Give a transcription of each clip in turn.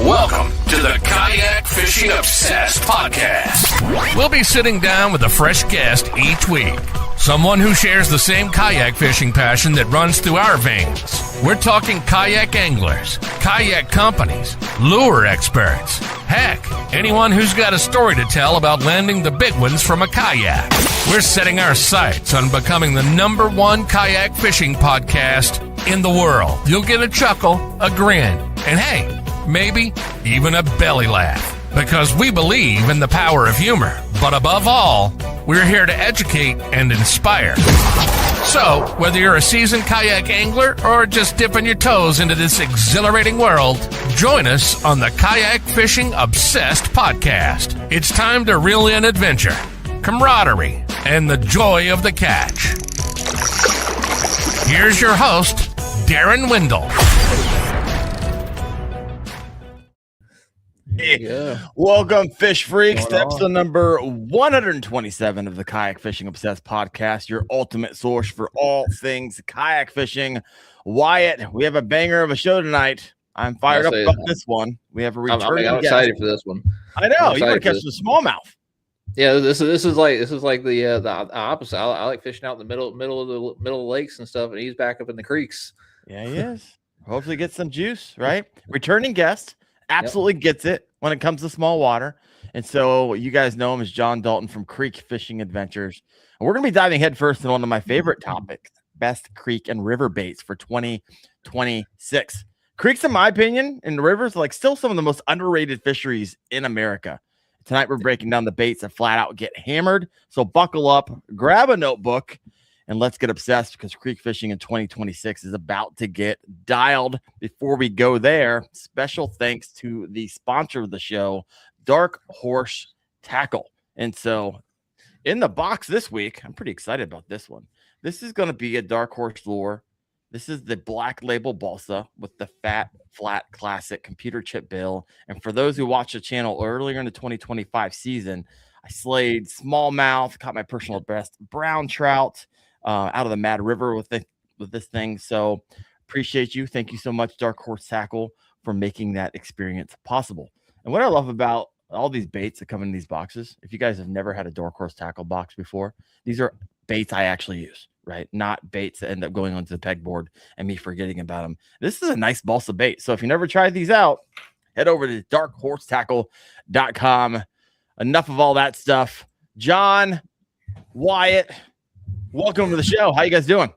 Welcome to the Kayak Fishing Obsessed podcast. We'll be sitting down with a fresh guest each week. Someone who shares the same kayak fishing passion that runs through our veins. We're talking kayak anglers, kayak companies, lure experts. Heck, anyone who's got a story to tell about landing the big ones from a kayak. We're setting our sights on becoming the #1 kayak fishing podcast in the world. You'll get a chuckle, a grin, and hey, maybe even a belly laugh. Because we believe in the power of humor. But above all, we're here to educate and inspire. So, whether you're a seasoned kayak angler or just dipping your toes into this exhilarating world, join us on the Kayak Fishing Obsessed podcast. It's time to reel in adventure, camaraderie, and the joy of the catch. Here's your host, Darren Windle. Yeah. Welcome, Fish Freaks, to episode number 127 of the Kayak Fishing Obsessed podcast, your ultimate source for all things kayak fishing. Wyatt, we have a banger of a show tonight. I'm fired up about this one. We have a return. I'm excited for this one. I know you want to catch some smallmouth. Yeah, this is like the opposite. I like fishing out in the middle of the lakes and stuff, and he's back up in the creeks. Yeah, he is. Hopefully, get some juice. Right, returning guest absolutely gets it when it comes to small water. And so you guys know him as John Dalton from Creek Fishing Adventures. And we're going to be diving headfirst into one of my favorite topics, best creek and river baits for 2026. Creeks, in my opinion, and rivers are like still some of the most underrated fisheries in America. Tonight, we're breaking down the baits that flat out get hammered. So buckle up, grab a notebook, and let's get obsessed because creek fishing in 2026 is about to get dialed. Before we go there, special thanks to the sponsor of the show, Dark Horse Tackle. And so in the box this week, I'm pretty excited about this one. This is going to be a Dark Horse lure. This is the Black Label Balsa with the fat, flat, classic computer chip bill. And for those who watched the channel earlier in the 2025 season, I slayed smallmouth, caught my personal best brown trout, out of the Mad River with this thing. So appreciate you. Thank you so much, Dark Horse Tackle, for making that experience possible. And what I love about all these baits that come in these boxes, if you guys have never had a Dark Horse Tackle box before, these are baits I actually use, right? Not baits that end up going onto the pegboard and me forgetting about them. This is a nice balsa bait. So if you never tried these out, head over to darkhorsetackle.com. Enough of all that stuff. John, Wyatt, welcome to the show. How you guys doing?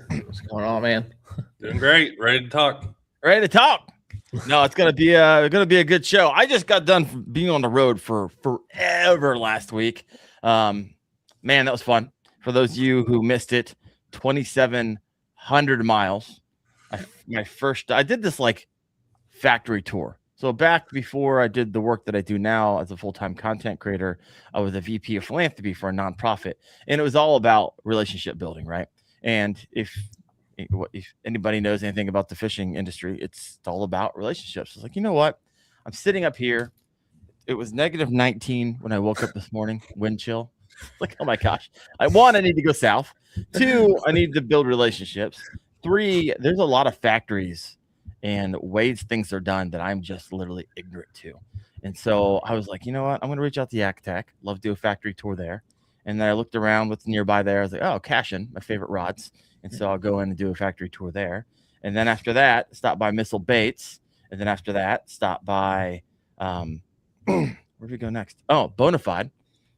What's going on, man? Doing great. Ready to talk. Ready to talk. No, it's gonna be a good show. I just got done being on the road for forever last week. Man, that was fun. For those of you who missed it, 2,700 miles. I did this like factory tour. So back before I did the work that I do now as a full-time content creator, I was a VP of philanthropy for a nonprofit, and it was all about relationship building, right? And if anybody knows anything about the fishing industry, it's all about relationships. It's like, you know what? I'm sitting up here. It was -19 when I woke up this morning, wind chill. Like, oh my gosh. I need to go south. 2, I need to build relationships. 3, there's a lot of factories and ways things are done that I'm just literally ignorant to. And so I was like, you know what? I'm going to reach out to Yak Attack. Love to do a factory tour there. And then I looked around what's nearby there. I was like, oh, Cashin, my favorite rods. And so I'll go in and do a factory tour there. And then after that, stop by Missile Baits. And then after that, stop by, where do we go next? Oh, Bonafide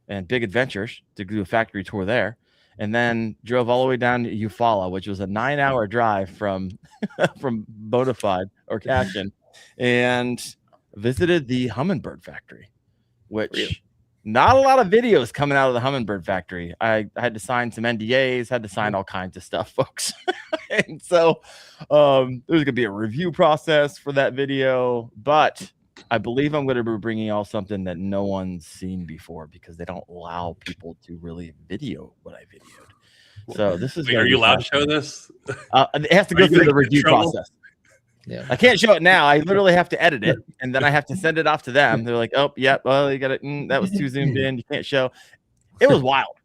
and Big Adventures to do a factory tour there. And then drove all the way down to Eufaula, which was a 9-hour drive from Bonafide or Cashin, and visited the Hummingbird factory, which not a lot of videos coming out of the Hummingbird factory. I had to sign some NDAs, had to sign all kinds of stuff, folks. And so there's going to be a review process for that video, but I believe I'm going to be bringing y'all something that no one's seen before because they don't allow people to really video what I videoed. So this is. Wait, are you allowed to show this? It has to go through the review process. Yeah, I can't show it now. I literally have to edit it, and then I have to send it off to them. They're like, "Oh, yeah, well, you got it. That was too zoomed in. You can't show." It was wild.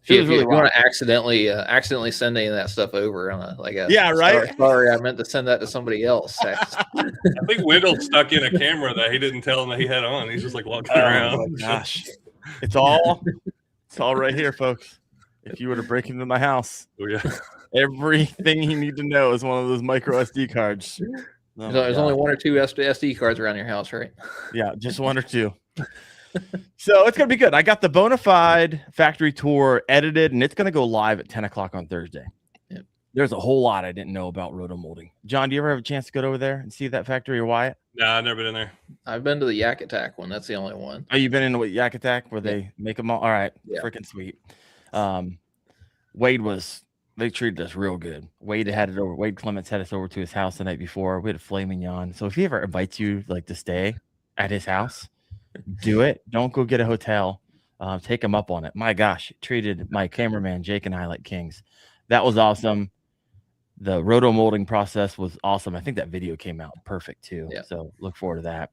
If you want to accidentally send any of that stuff over on right. Sorry, I meant to send that to somebody else. I think Wendell stuck in a camera that he didn't tell him that he had on. He's just like walking around. Oh my gosh, it's all right here, folks. If you were to break into my house, everything you need to know is one of those micro SD cards. There's only 1 or 2 SD cards around your house, right? Yeah, just 1 or 2. So it's gonna be good. I got the Bonafide factory tour edited, and it's gonna go live at 10 o'clock on Thursday. Yep. There's a whole lot I didn't know about rotomolding. John, do you ever have a chance to go over there and see that factory, or Wyatt? No, I've never been in there. I've been to the Yak Attack one. That's the only one. Oh, you've been in the Yak Attack where they make them all? All right, freaking sweet. They treated us real good. Wade Clements had us over to his house the night before. We had a filet mignon. So if he ever invites you like to stay at his house, do it. Don't go get a hotel. Take him up on it. My gosh, treated my cameraman Jake and I like kings. That was awesome. The roto molding process was awesome. I think that video came out perfect too. Yeah. So look forward to that.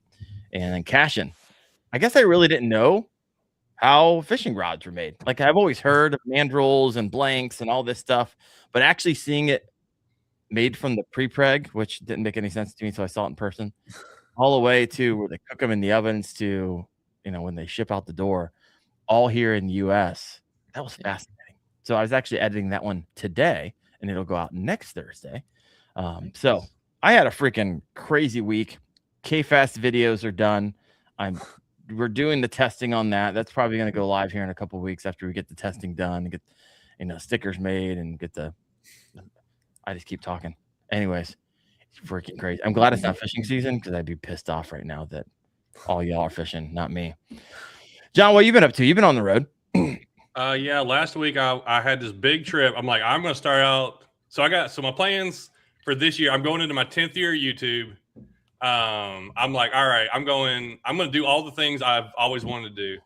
And then Cashin. I guess I really didn't know how fishing rods were made. Like, I've always heard of mandrels and blanks and all this stuff, but actually seeing it made from the pre-preg, which didn't make any sense to me, so I saw it in person, all the way to where they cook them in the ovens to, when they ship out the door, all here in the US. That was fascinating. So I was actually editing that one today, and it'll go out next Thursday. So I had a freaking crazy week. K-Fast videos are done. We're doing the testing on that. That's probably going to go live here in a couple of weeks after we get the testing done and get, stickers made and get I just keep talking. Anyways, it's freaking crazy. I'm glad it's not fishing season because I'd be pissed off right now that all y'all are fishing, not me. John, what you been up to? You've been on the road. Yeah, last week I had this big trip. I'm like, I'm going to start out. So my plans for this year, I'm going into my 10th year of YouTube. I'm like, all right, I'm going to do all the things I've always wanted to do.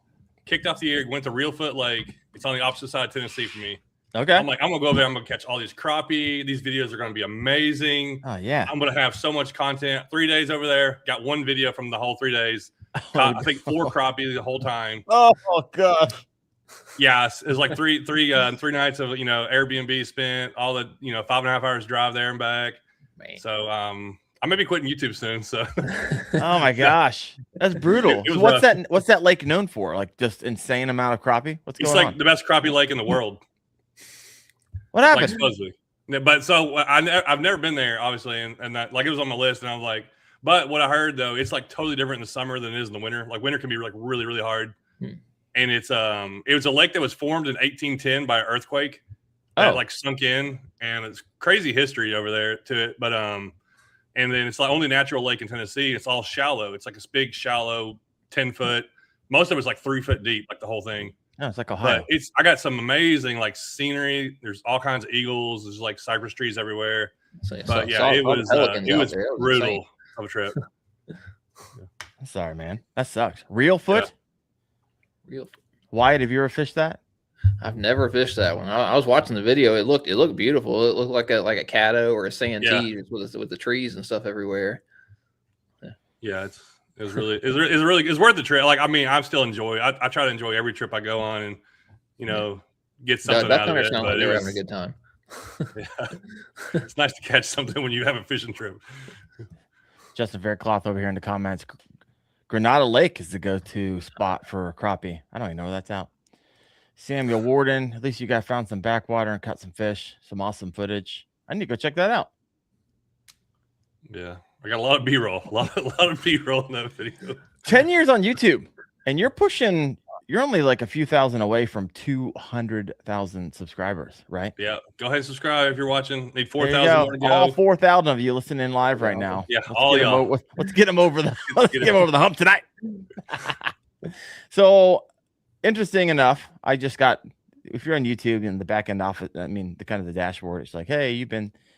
Kicked off the year, went to Reelfoot Lake. It's on the opposite side of Tennessee for me. Okay. I'm like, I'm going to go over there. I'm going to catch all these crappie. These videos are going to be amazing. Oh, yeah. I'm going to have so much content. 3 days over there. Got one video from the whole 3 days. Caught, I think 4 crappie the whole time. Oh, gosh. Yeah, it was like three nights of, Airbnb spent, all the, 5.5 hours drive there and back. Man. So, I may be quitting YouTube soon. So, oh my gosh, that's brutal. So what's that lake known for? Like just insane amount of crappie? What's going on? It's like the best crappie lake in the world. What happened? Like, supposedly. But so I've never been there, obviously, and that, like, it was on my list, and I was like, but what I heard though, it's like totally different in the summer than it is in the winter. Like winter can be like really, really hard. And it was a lake that was formed in 1810 by an earthquake that like sunk in, and it's crazy history over there to it. But And then it's like only natural lake in Tennessee. It's all shallow. It's like this big, shallow, 10-foot. Most of it's like 3 foot deep, like the whole thing. No, it's like Ohio. But I got some amazing like scenery. There's all kinds of eagles. There's like cypress trees everywhere. But yeah, it was brutal of a trip. I'm sorry, man. That sucked. Real foot? Yeah. Real. Wyatt, have you ever fished that? I've never fished that one. I was watching the video. It looked beautiful. It looked like a caddo or a santee with the trees and stuff everywhere. Yeah, it's worth the trip. Like, I mean, I still enjoy. I try to enjoy every trip I go on, and get something out of it. Sounds like they were having a good time. Yeah, it's nice to catch something when you have a fishing trip. Justin Faircloth over here in the comments. Granada Lake is the go-to spot for crappie. I don't even know where that's out. Samuel Warden, at least you guys found some backwater and caught some fish, some awesome footage. I need to go check that out. Yeah, I got a lot of B-roll, a lot of B-roll in that video. 10 years on YouTube, and you're only like a few thousand away from 200,000 subscribers, right? Yeah, go ahead and subscribe if you're watching. Need 4,000 more to go. All 4,000 of you listening live right now. Yeah, all y'all. Let's get them over the over the hump tonight. So, interesting enough, I just got, if you're on YouTube in the back end office, I mean, the dashboard, it's like, hey,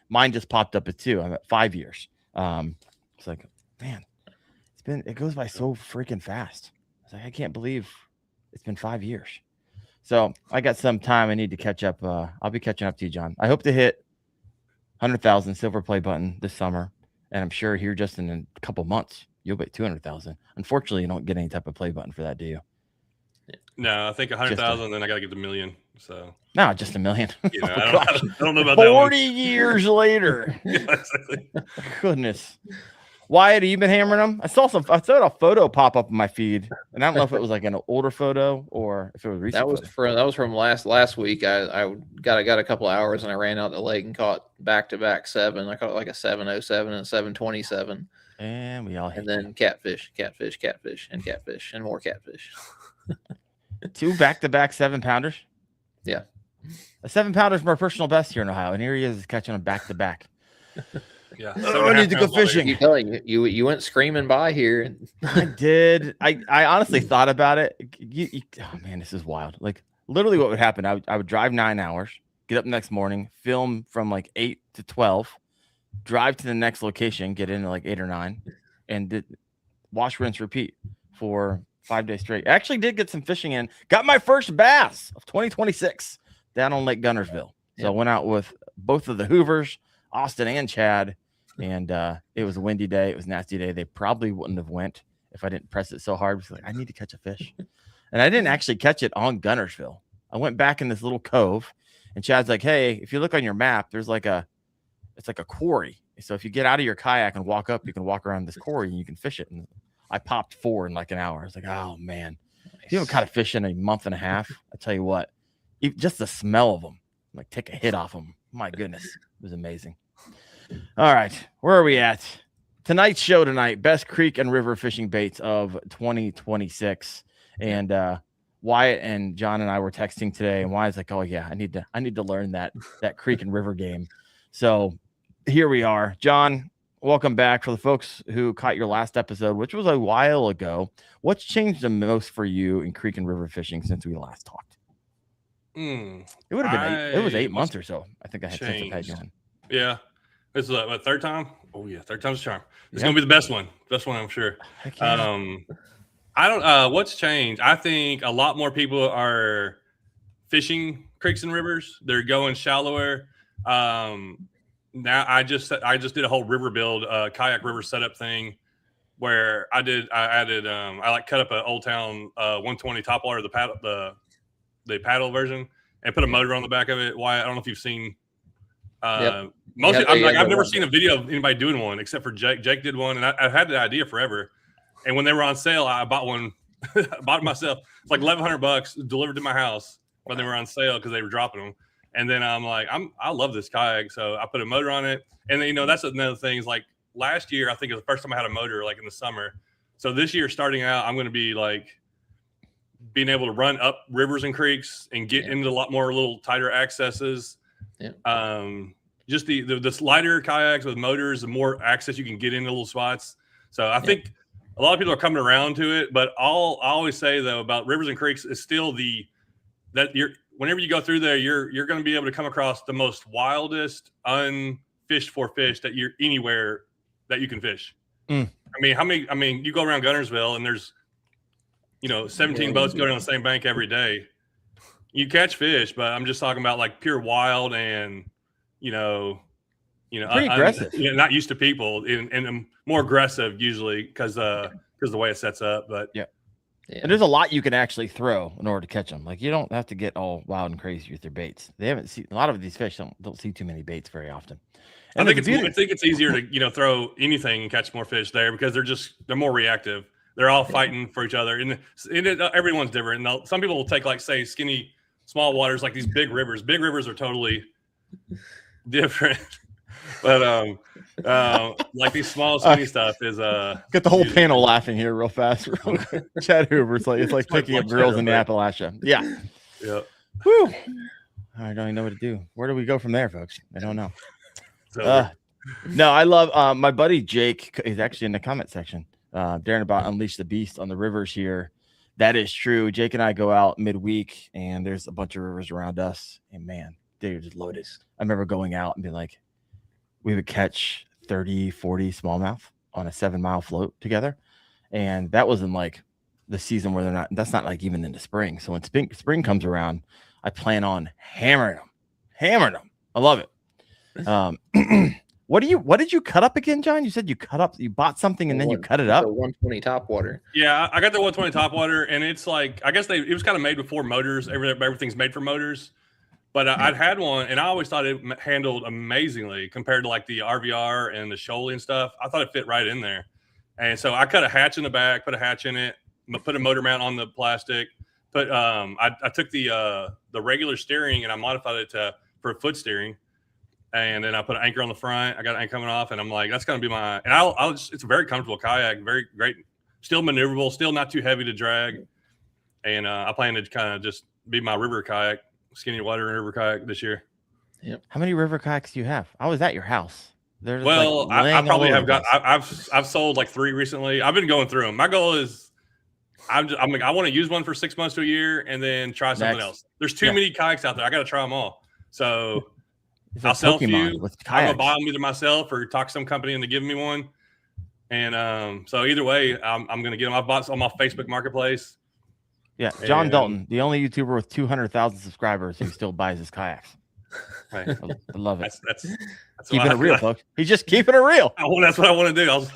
mine just popped up at 2. I'm at 5 years. It's like, man, it goes by so freaking fast. It's like, I can't believe it's been 5 years. So I got some time I need to catch up. I'll be catching up to you, John. I hope to hit 100,000 silver play button this summer. And I'm sure here just in a couple months, you'll get 200,000. Unfortunately, you don't get any type of play button for that, do you? No, I think 100,000. Then I got to get the million. So no, just $1 million. I don't know about that. 40 years later. Yeah, exactly. Goodness. Wyatt, have you been hammering them? I saw a photo pop up in my feed, and I don't know if it was like an older photo or if it was recent. That was from last week. I got a couple of hours and I ran out the lake and caught back-to-back 7. I caught like a 707 and a 727. And we all hate then catfish, and more catfish. 2 back-to-back 7-pounders. Yeah, a 7-pounder is my personal best here in Ohio, and here he is catching them back-to-back. Yeah, I need to go fishing. You went screaming by here. I did. I honestly thought about it. Oh man, this is wild. Like literally, what would happen? I would drive 9 hours, get up the next morning, film from like 8 to 12, drive to the next location, get in at like 8 or 9, and wash, rinse, repeat for 5 days straight. I actually did get some fishing in. Got my first bass of 2026 down on Lake Gunnersville. So I went out with both of the Hoovers, Austin and Chad, and it was a windy day. It was a nasty day. They probably wouldn't have went if I didn't press it so hard. It's like, I need to catch a fish. And I didn't actually catch it on Gunnersville. I went back in this little cove, and Chad's like, hey, if you look on your map, there's like it's like a quarry. So if you get out of your kayak and walk up, you can walk around this quarry and you can fish it. And I popped 4 in like an hour. I was like, oh man, if you haven't caught a fish in a month and a half, I tell you what, just the smell of them, like take a hit off them. My goodness, it was amazing. All right, where are we at? Tonight's show tonight, best creek and river fishing baits of 2026. And Wyatt and John and I were texting today, and Wyatt's like, oh yeah, I need to learn that creek and river game. So here we are. John, welcome back. For the folks who caught your last episode, which was a while ago, what's changed the most for you in creek and river fishing since we last talked? It would have been 8 months or so. I think I had since I've had you on. Yeah. This is my third time. Oh yeah, third time's a charm. It's gonna be the best one. Best one, I'm sure. I don't what's changed. I think a lot more people are fishing creeks and rivers. They're going shallower. Now I just did a whole river build, kayak river setup thing where I cut up an Old Town 120 topwater, the paddle version, and put a motor on the back of it. Why? I don't know if you've seen. I've never seen a video of anybody doing one except for Jake. Jake did one, and I've had the idea forever. And when they were on sale, I bought one. Bought it myself. It's like $1,100 delivered to my house when they were on sale because they were dropping them. And then I'm like, I love this kayak, so I put a motor on it. And then that's another thing is like last year I think it was the first time I had a motor like in the summer. So this year starting out, I'm going to be like being able to run up rivers and creeks and get into a lot more little tighter accesses. Yeah. just the lighter kayaks with motors, the more access you can get into little spots. So I think a lot of people are coming around to it. But I always say though about rivers and creeks is still whenever you go through there, you're going to be able to come across the most wildest unfished for fish that you're anywhere that you can fish. I mean, you go around Gunnersville and there's 17 boats going on the same bank every day. You catch fish, but I'm just talking about like pure wild and pretty aggressive. Not used to people and more aggressive usually because the way it sets up. But yeah. And there's a lot you can actually throw in order to catch them. Like you don't have to get all wild and crazy with your baits. They haven't seen a lot of these fish don't see too many baits very often. And I think it's easier to throw anything and catch more fish there because they're more reactive. They're all fighting for each other, and everyone's different. And some people will take like say skinny small waters like these big rivers. Big rivers are totally different. But like these small skinny stuff is get the whole panel laughing here real fast. Chad Hoover's like it's like picking up girls in Appalachia. Yeah. Yeah. Whew. I don't even know what to do. Where do we go from there, folks? I don't know. No, I love my buddy Jake. He's actually in the comment section. Daring about Unleash the Beast on the rivers here. That is true. Jake and I go out midweek, and there's a bunch of rivers around us, and man, they're just loaded. I remember going out and being like, we would catch 30, 40 smallmouth on a 7-mile float together. And that was in like the season where that's not like even in the spring. So when spring comes around, I plan on hammering them. I love it. What did you cut up again, John? You said you bought something and then you cut it up. The 120 top water. Yeah, I got the 120 top water, and it's like I guess it was kind of made before motors. Everything's made for motors. But I'd had one, and I always thought it handled amazingly compared to like the RVR and the Shoaly and stuff. I thought it fit right in there. And so I cut a hatch in the back, put a hatch in it, put a motor mount on the plastic. I took the regular steering and I modified it for foot steering. And then I put an anchor on the front. I got an anchor coming off, and I'm like, that's going to be my. And it's a very comfortable kayak, very great, still maneuverable, still not too heavy to drag. And I plan to kind of just be my river kayak. Skinny water river kayak this year. Yep. How many river kayaks do you have? I was at your house. Well, I probably have got. I've sold like 3 recently. I've been going through them. My goal is, I want to use one for 6 months to a year and then try something else. There's too many kayaks out there. I got to try them all. So I'll sell a few. I'm gonna buy them either myself or talk to some company into giving me one. And so either way, I'm gonna get them. I bought some off Facebook Marketplace. Yeah, John Dalton, the only YouTuber with 200,000 subscribers who still buys his kayaks. Right. I love it. That's keeping it real, folks. He's just keeping it real. That's what I want to do.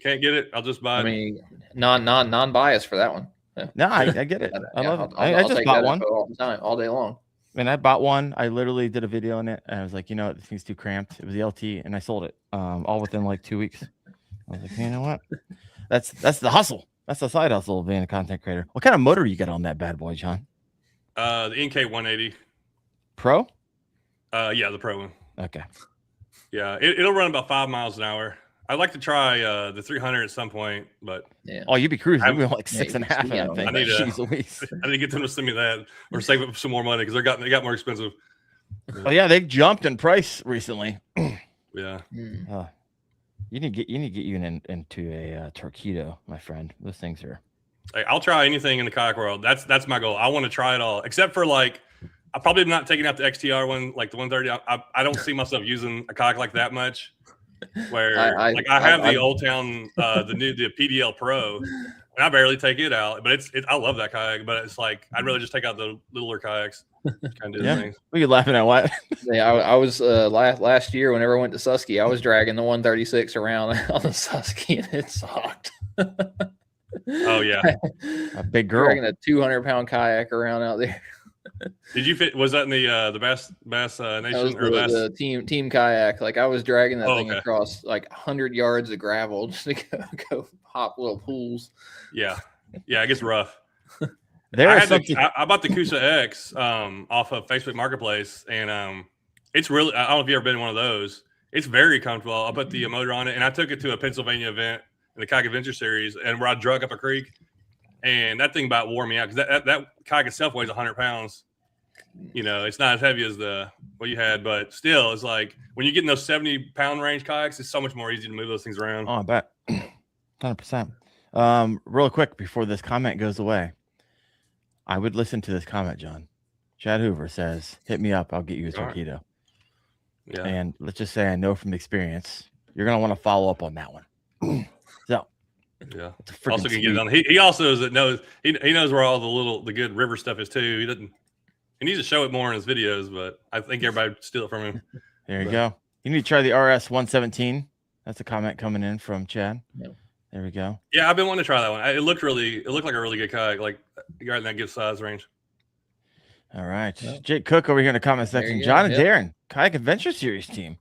Can't get it. I'll just buy it. I mean, non-biased for that one. Yeah. No, I get it. I love it. I just bought one all the time, all day long. And I bought one. I literally did a video on it, and I was like, this thing's too cramped. It was the LT, and I sold it all within like 2 weeks. I was like, you know what? That's the hustle. That's the side hustle of being a content creator. What kind of motor you got on that bad boy, John? The NK 180 Pro. Yeah, the Pro one. Okay. Yeah, it'll run about 5 miles an hour. I'd like to try the 300 at some point, but oh, you'd be cruising. You'd be like 6.5. I need to get them to send me that or save up some more money because they got more expensive. Oh yeah, they jumped in price recently. Yeah. You need to get you into a Torpedo, my friend. Those things are. Hey, I'll try anything in the kayak world. That's my goal. I want to try it all, except for like I probably am not taking out the XTR one, like the 130. I don't see myself using a kayak like that much. Where I have the Old Town, the PDL Pro, and I barely take it out. But I love that kayak, but it's like I'd rather just take out the littler kayaks. Kind of things. What are you laughing at? What? Yeah, I was last year whenever I went to Susky, I was dragging the 136 around on the Susky, and it sucked. Oh yeah, a big girl dragging a 200-pound kayak around out there. Did you fit? Was that in the Bass Nation or the team kayak? Like I was dragging that thing across like 100 yards of gravel just to go hop little pools. Yeah, it gets rough. I bought the Kusa X off of Facebook Marketplace, and it's really. I don't know if you've ever been in one of those. It's very comfortable. I put the motor on it, and I took it to a Pennsylvania event in the Kayak Adventure Series, and where I drug up a creek. And that thing about wore me out because that kayak itself weighs 100 pounds it's not as heavy as what you had, but still, it's like when you get in those 70-pound range kayaks, it's so much more easy to move those things around. Oh, I bet. 100%. Real quick before this comment goes away, I would listen to this comment, John. Chad Hoover says, "Hit me up. I'll get you a Torpedo." Yeah. And let's just say I know from experience, you're going to want to follow up on that one. So, yeah. it's Also can get it on. He also knows he knows where all the good river stuff is too. He needs to show it more in his videos, but I think everybody would steal it from him. There you go. You need to try the RS 117. That's a comment coming in from Chad. Yep. There we go. Yeah, I've been wanting to try that one. It looked like a really good kayak, like you're in that good size range. All right. Yep. Jake Cook over here in the comment There section. you John go. and Darren, Kayak Adventure Series team.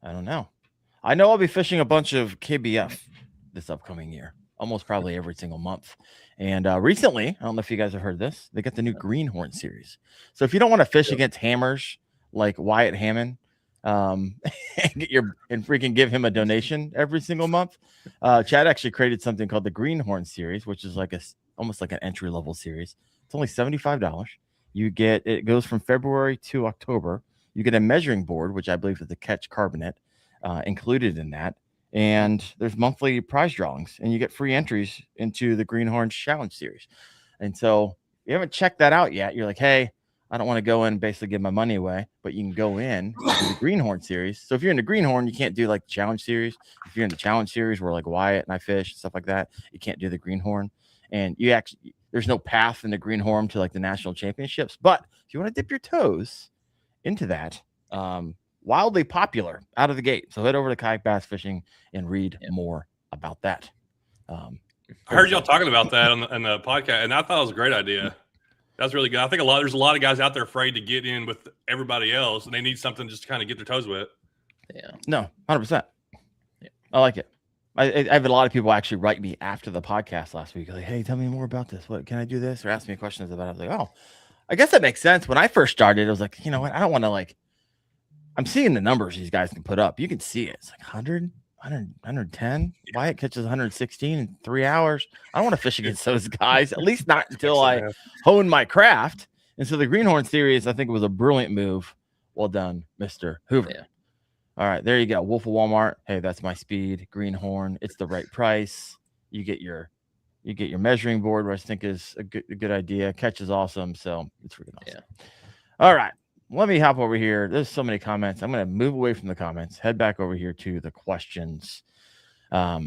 I don't know. I know I'll be fishing a bunch of KBF this upcoming year, almost probably every single month. And recently, I don't know if you guys have heard this, they got the new Greenhorn series. So if you don't want to fish against hammers like Wyatt Hammond, and freaking give him a donation every single month, Chad actually created something called the Greenhorn series, which is like almost like an entry level series. It's only $75. It goes from February to October. You get a measuring board, which I believe is the Catch Carbonate, included in that. And there's monthly prize drawings, and you get free entries into the Greenhorn Challenge series. And so if you haven't checked that out yet, you're like, hey, I don't want to go in and basically give my money away, but you can go in to the Greenhorn series. So if you're in the Greenhorn, you can't do like the Challenge series. If you're in the Challenge series where like Wyatt and I fish and stuff like that, you can't do the Greenhorn. And there's no path in the Greenhorn to like the national championships. But if you want to dip your toes into that, wildly popular out of the gate. So head over to Kayak Bass Fishing and read more about that. I heard y'all talking about that on the podcast, and I thought it was a great idea. That's really good. I think there's a lot of guys out there afraid to get in with everybody else, and they need something just to kind of get their toes wet. Yeah. No, 100%. Yeah. I like it. I have a lot of people actually write me after the podcast last week. Like, hey, tell me more about this. What can I do this? Or ask me questions about it. I was like, oh, I guess that makes sense. When I first started, I was like, you know what? I don't want to I'm seeing the numbers these guys can put up. You can see it. It's like 100, 110. Wyatt catches 116 in 3 hours. I don't want to fish against those guys, at least not until I hone my craft. And so the Greenhorn series, I think it was a brilliant move. Well done, Mr. Hoover. Yeah. All right, there you go. Wolf of Walmart. Hey, that's my speed. Greenhorn. It's the right price. You get your measuring board, which I think is a good idea. Catch is awesome. So it's freaking awesome. Yeah. All right. Let me hop over here. There's so many comments. I'm going to move away from the comments, head back over here to the questions. All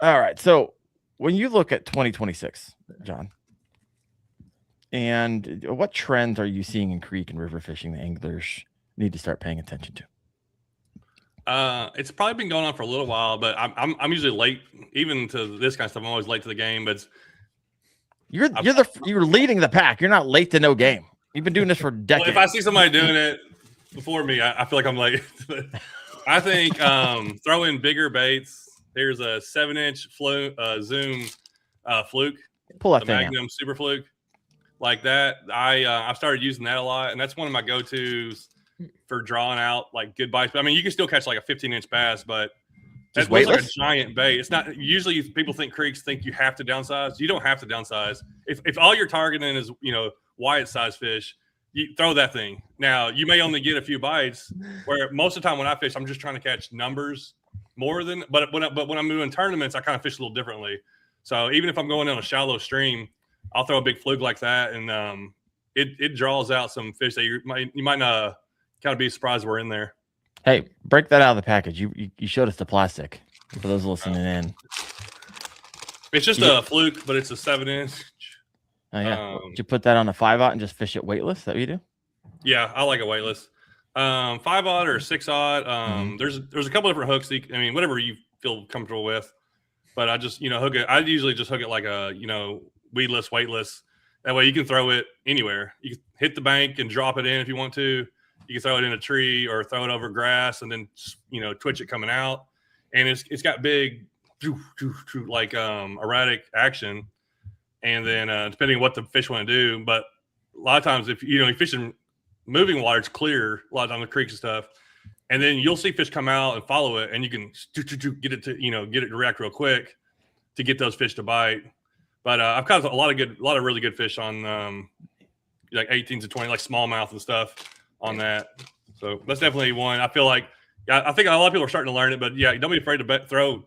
right. So when you look at 2026, John, and what trends are you seeing in creek and river fishing that anglers need to start paying attention to? It's probably been going on for a little while, but I'm usually late, even to this kind of stuff. I'm always late to the game, but you're leading the pack. You're not late to no game. You've been doing this for decades. Well, if I see somebody doing it before me, I feel like I'm late. I think throw in bigger baits. Here's a 7-inch zoom fluke. Pull that the thing Magnum out. Super Fluke, like that. I've started using that a lot, and that's one of my go-tos for drawing out like good bites. But I mean, you can still catch like a 15-inch bass, but that's like a giant bait. It's not usually people think creeks think you have to downsize. You don't have to downsize. If all you're targeting is Wyatt size fish, you throw that thing. Now you may only get a few bites. Where most of the time when I fish, I'm just trying to catch numbers more than. But when I'm doing tournaments, I kind of fish a little differently. So even if I'm going on a shallow stream, I'll throw a big fluke like that, and it draws out some fish that you might not kind of be surprised we're in there. Hey, break that out of the package. You showed us the plastic for those listening in. It's just a fluke, but it's a 7-inch. Oh yeah. Did you put that on a 5/0 and just fish it weightless? Is that what you do? Yeah, I like it weightless. 5/0 or 6/0. There's a couple different hooks. Whatever you feel comfortable with. But I just hook it. I usually just hook it like a weedless, weightless. That way you can throw it anywhere. You can hit the bank and drop it in if you want to. You can throw it in a tree or throw it over grass and then twitch it coming out. And it's got big like erratic action. And then depending on what the fish want to do, but a lot of times if you fish in moving water, it's clear. A lot of times the creeks and stuff, and then you'll see fish come out and follow it, and you can get it to react real quick to get those fish to bite. But I've caught a lot of really good fish on like 18 to 20, like smallmouth and stuff on that. So that's definitely one. I feel like, I think a lot of people are starting to learn it, but yeah, don't be afraid to throw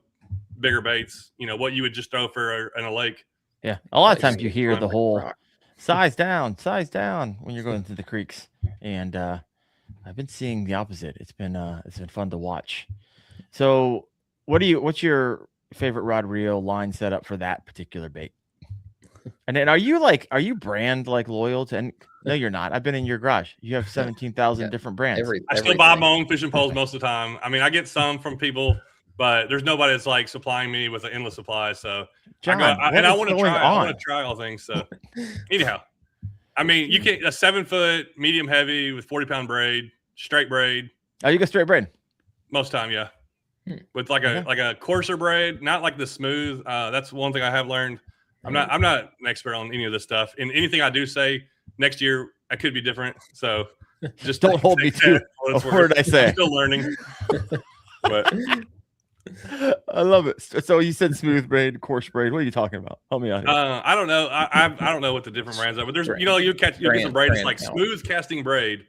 bigger baits. What you would just throw for in a lake. Yeah, a lot of times you hear the whole size down when you're going through the creeks, and I've been seeing the opposite. It's been fun to watch. So, what's your favorite rod, reel, line setup for that particular bait? And then are you brand loyal to? And no, you're not. I've been in your garage. You have 17,000 different brands. I still buy my own fishing poles most of the time. I mean, I get some from people, but there's nobody that's supplying me with an endless supply. So John, I want to try all things. So anyhow, I mean, you can a 7-foot medium heavy with 40-pound braid, straight braid. Oh, you go straight braid most time, yeah. With like a coarser braid, not like the smooth. That's one thing I have learned. I'm not an expert on any of this stuff. And anything I do say next year, I could be different. So just don't hold me to a word I say. I'm still learning. But I love it. So you said smooth braid, coarse braid. What are you talking about? Help me out here. I don't know. I don't know what the different brands are, but there's you get some braid that's like smooth casting braid.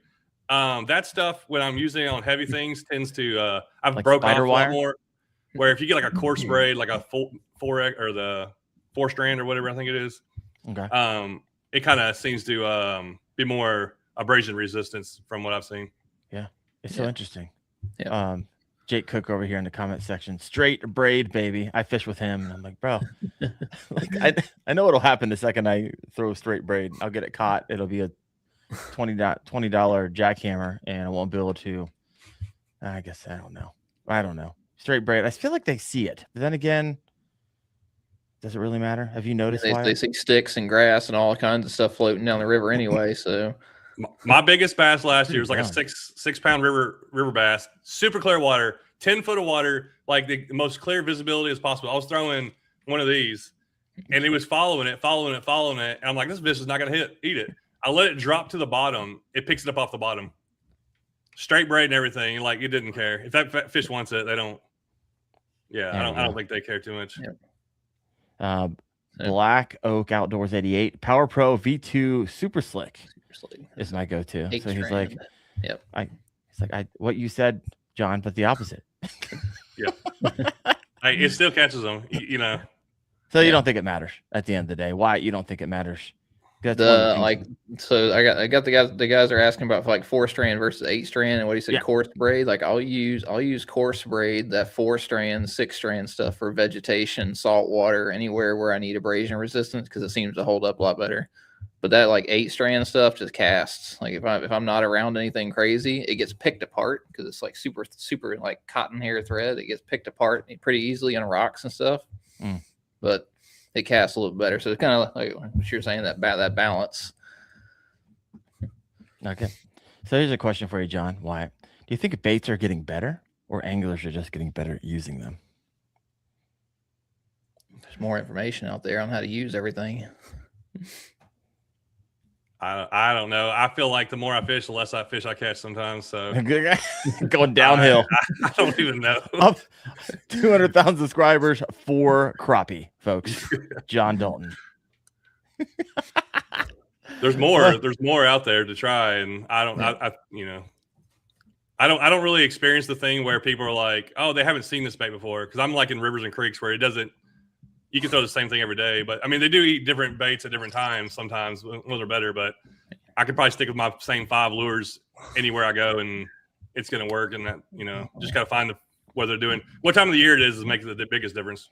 That stuff when I'm using it on heavy things tends to I've broke off a lot more. Where if you get like a coarse braid, like a 4 or the 4-strand or whatever I think it is, okay. It kind of seems to be more abrasion resistance from what I've seen. Yeah, it's so interesting. Yeah. Jake Cook over here in the comment section, straight braid, baby. I fish with him, and I'm like, bro, I know what'll happen the second I throw straight braid. I'll get it caught. It'll be a $20 jackhammer, and I won't be able to. I guess I don't know. Straight braid. I feel like they see it, but then again, does it really matter? Have you noticed? They see sticks and grass and all kinds of stuff floating down the river anyway. So my biggest bass last year was like a 6-pound river bass, super clear water, 10 foot of water, like the most clear visibility as possible. I was throwing one of these, and it was following it. And I'm like, this fish is not going to eat it. I let it drop to the bottom. It picks it up off the bottom. Straight braid and everything. Like, it didn't care. If that fish wants it, they don't. Yeah, I don't think they care too much. Yeah. Black Oak Outdoors 88 Power Pro V2 Super Slick is my go-to. So he's like, what you said, John, but the opposite. Yeah. It still catches them, So you don't think it matters at the end of the day? Why you don't think it matters? So I got the guys are asking about like 4-strand versus 8-strand and what he said coarse braid. Like I'll use coarse braid, that 4-strand, 6-strand stuff for vegetation, salt water, anywhere where I need abrasion resistance because it seems to hold up a lot better. But that like 8-strand stuff just casts. Like if I'm not around anything crazy, it gets picked apart because it's like super like cotton hair thread. It gets picked apart pretty easily on rocks and stuff. But it casts a little better. So it's kind of like what you're saying, that balance. Okay. So here's a question for you, John. Wyatt. Do you think baits are getting better or anglers are just getting better at using them? There's more information out there on how to use everything. I don't know. I feel like the more I fish, the less I catch sometimes. So going downhill. I don't even know. Up 200,000 subscribers for crappie, folks. John Dalton. There's more out there to try, and I don't really experience the thing where people are like, oh, they haven't seen this bait before, because I'm like in rivers and creeks where it doesn't. You can throw the same thing every day, but I mean, they do eat different baits at different times. Sometimes ones are better, but I could probably stick with my same 5 lures anywhere I go, and it's going to work. And that, just got to find what they're doing. What time of the year it is makes the biggest difference.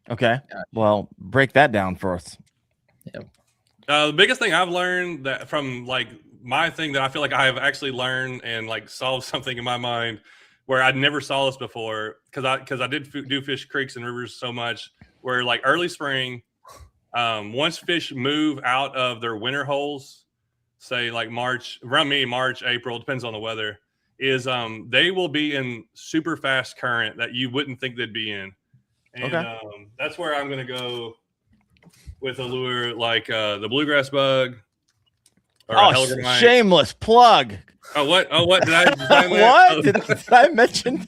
Okay. Well, break that down for us. Yeah. The biggest thing I've learned that from like my thing that I feel like I have actually learned and like solved something in my mind where I never saw this before, because I did do fish creeks and rivers so much. Where like early spring, once fish move out of their winter holes, say like March, April, depends on the weather, is they will be in super fast current that you wouldn't think they'd be in. And that's where I'm going to go with a lure like the bluegrass bug. Or shameless plug. Oh, what? Did I what? Did I mention?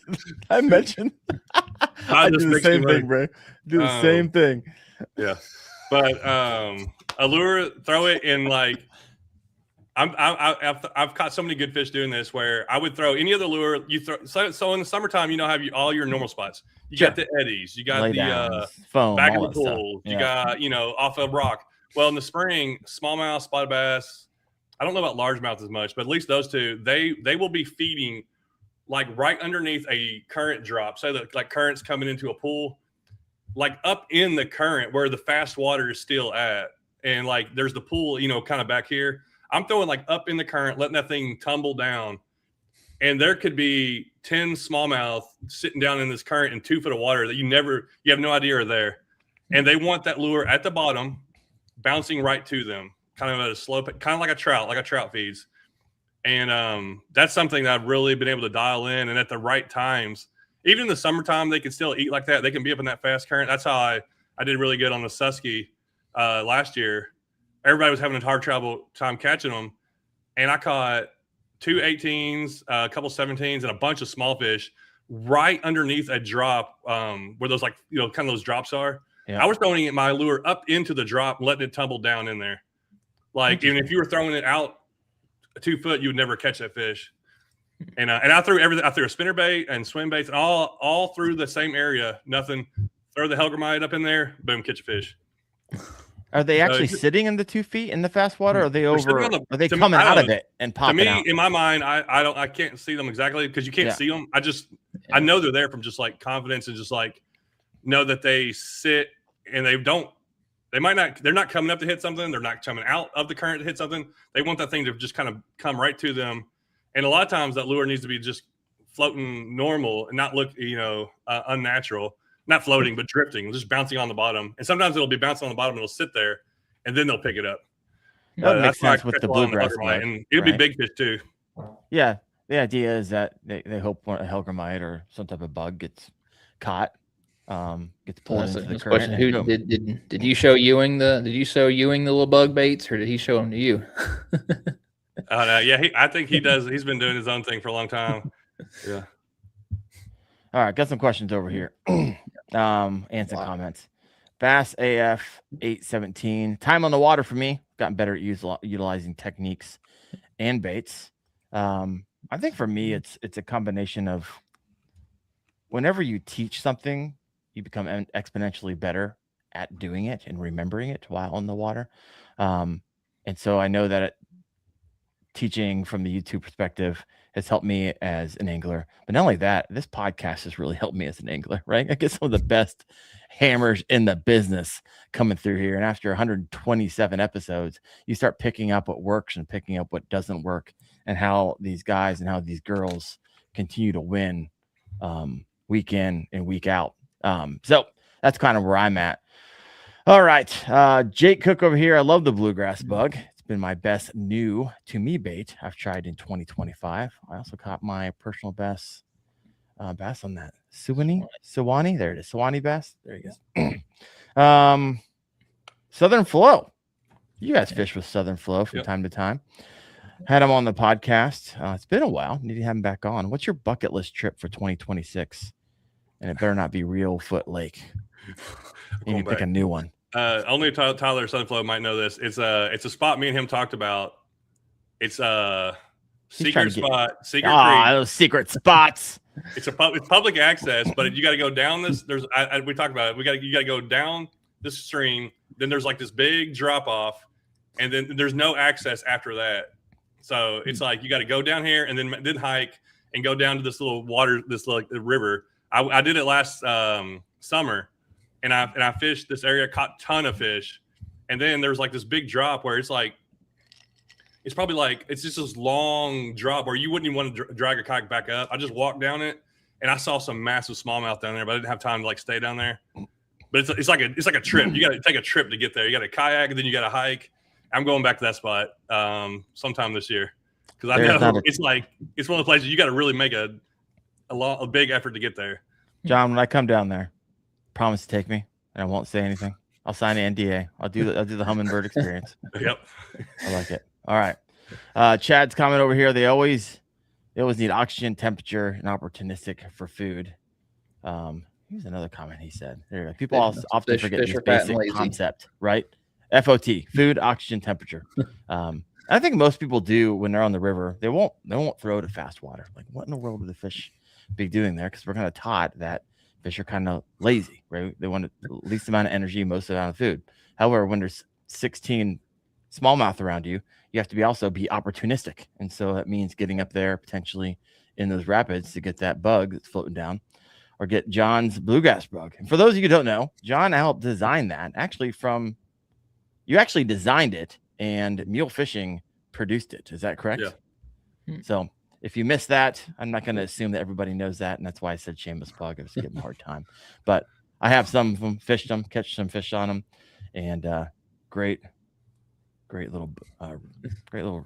I do the same thing, bro. Do the same thing. Yeah. But a lure, throw it in like I've caught so many good fish doing this where I would throw any other lure you throw. So in the summertime, have all your normal spots. You got the eddies, you got the foam, back all of the that pool, stuff. you got off of rock. Well, in the spring, smallmouth, spotted bass. I don't know about largemouth as much, but at least those two, they will be feeding like right underneath a current drop. So that like current's coming into a pool, like up in the current where the fast water is still at, and like there's the pool, kind of back here. I'm throwing like up in the current, letting that thing tumble down. And there could be 10 smallmouth sitting down in this current in 2 foot of water that you have no idea are there. And they want that lure at the bottom, bouncing right to them, kind of at a slow, kind of like a trout feeds. And that's something that I've really been able to dial in. And at the right times, even in the summertime, they can still eat like that. They can be up in that fast current. That's how I did really good on the Susky last year. Everybody was having a hard time catching them. And I caught 2 18s, a couple 17s, and a bunch of small fish right underneath a drop where those kind of those drops are. Yeah. I was throwing my lure up into the drop and letting it tumble down in there. Like, even if you were throwing it out 2 foot, you would never catch that fish. And I threw everything. I threw a spinner bait and swim baits and all through the same area. Nothing. Throw the Hellgrammite up in there. Boom, catch a fish. Are they actually sitting in the 2 feet in the fast water? Or are they over? Are they coming out of it and popping out? To me, in my mind, I can't see them exactly because you can't see them. I know they're there from just like confidence and just like know that they sit and they're not coming up to hit something. They're not coming out of the current to hit something. They want that thing to just kind of come right to them. And a lot of times that lure needs to be just floating normal and not look, unnatural. Not floating, but drifting, just bouncing on the bottom. And sometimes it'll be bouncing on the bottom, it'll sit there, and then they'll pick it up. That makes sense with the bluegrass bug, and it'll be big fish too. Yeah, the idea is that they hope a Hellgrammite or some type of bug gets caught, gets pulled into the current. Who did you show Ewing the little bug baits, or did he show them to you? Yeah, I think he does. He's been doing his own thing for a long time. Yeah. All right, got some questions over here. And some comments. Bass AF 817. Time on the water for me. Gotten better at utilizing techniques and baits. I think for me, it's a combination of whenever you teach something, you become exponentially better at doing it and remembering it while on the water. And so I know that teaching from the YouTube perspective has helped me as an angler, but not only that, this podcast has really helped me as an angler, right? I get some of the best hammers in the business coming through here. And after 127 episodes, you start picking up what works and picking up what doesn't work, and how these guys and how these girls continue to win week in and week out. So that's kind of where I'm at. All right. Jake Cook over here. I love the bluegrass bug. Been my best new to me bait I've tried in 2025. I also caught my personal best bass on that Sewanee. There it is. Sewanee bass. There he goes. Southern Flow. You guys fish with Southern Flow from time to time. Had him on the podcast. It's been a while. Need to have him back on. What's your bucket list trip for 2026? And it better not be Reelfoot Lake. You need to pick a new one. Only Tyler Sunflow might know this. It's a spot me and him talked about. It's a secret spot. Secret creek. Those secret spots. It's public access, but you got to go down this. We talked about it. You got to go down this stream. Then there's like this big drop off, and then there's no access after that. So it's like you got to go down here and then hike and go down to this little water, this little river. I did it last summer. And I fished this area, caught a ton of fish. And then there's like this big drop where it's just this long drop where you wouldn't even want to drag a kayak back up. I just walked down it and I saw some massive smallmouth down there, but I didn't have time to stay down there. But it's like a trip. You got to take a trip to get there. You got to kayak and then you got to hike. I'm going back to that spot sometime this year because I know it's one of the places you got to really make a big effort to get there. John, when I come down there, promise to take me, and I won't say anything. I'll sign an NDA. I'll do the hummingbird experience. Yep, I like it. All right. Chad's comment over here. They always need oxygen, temperature, and opportunistic for food. Here's another comment he said. There you go. People often forget this basic concept, right? FOT, food, oxygen, temperature. I think most people do when they're on the river. They won't throw to fast water. Like, what in the world would the fish be doing there? Because we're kind of taught that fish are kind of lazy, right? They want the least amount of energy, most amount of food. However, when there's 16 smallmouth around you, you have to be opportunistic. And so that means getting up there potentially in those rapids to get that bug that's floating down, or get John's bluegrass bug. And for those of you who don't know, John helped design that. You actually designed it, and Mule Fishing produced it. Is that correct? Yeah. So if you missed that, I'm not going to assume that everybody knows that, and that's why I said shameless plug. I was giving a hard time, but I have some of them, fished them, catch some fish on them, and great little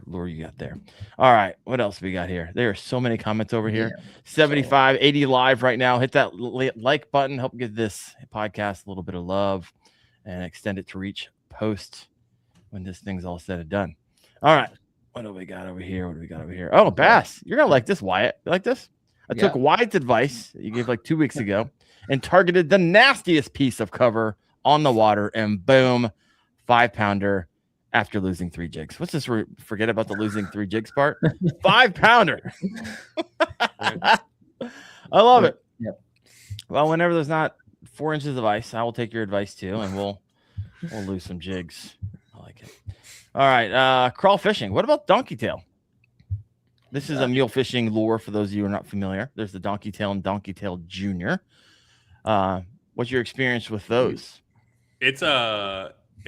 lure you got there. All right, what else we got here? There are so many comments over here. 75, 80 live right now. Hit that like button. Help give this podcast a little bit of love and extend it to reach post when this thing's all said and done. All right, what do we got over here? Oh, bass. You're gonna like this, Wyatt. You like this? I took Wyatt's advice that you gave like 2 weeks ago and targeted the nastiest piece of cover on the water, and boom, 5-pounder after losing 3 jigs. What's this? Forget about the losing 3 jigs part. 5-pounder. I love it. Yep. Well, whenever there's not 4 inches of ice, I will take your advice too, and we'll lose some jigs. I like it. All right, crawl fishing. What about donkey tail? This is a mule fishing lure for those of you who are not familiar. There's the donkey tail and donkey tail junior. What's your experience with those? It's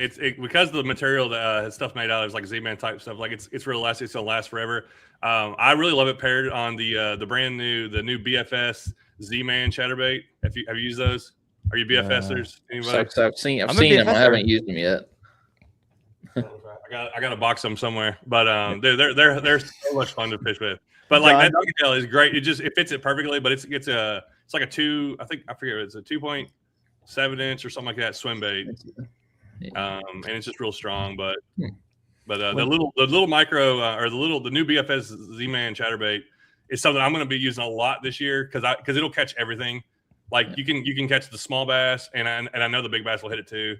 because of the material that stuff made out of, like Z-Man type stuff. Like it's real elastic. It's gonna last forever. I really love it paired on the brand new BFS Z-Man chatterbait. Have you used those? Are you BFSers? Anybody? So I've seen them. I haven't used them yet. I got a box of them somewhere, but they're so much fun to fish with. But like that donkey tail is great. It fits it perfectly. But it's like a 2. I forget. It's a 2.7 inch or something like that swim bait. And it's just real strong. But the little micro or the new BFS Z-Man chatterbait is something I'm going to be using a lot this year because it'll catch everything. Like you can catch the small bass, and I know the big bass will hit it too.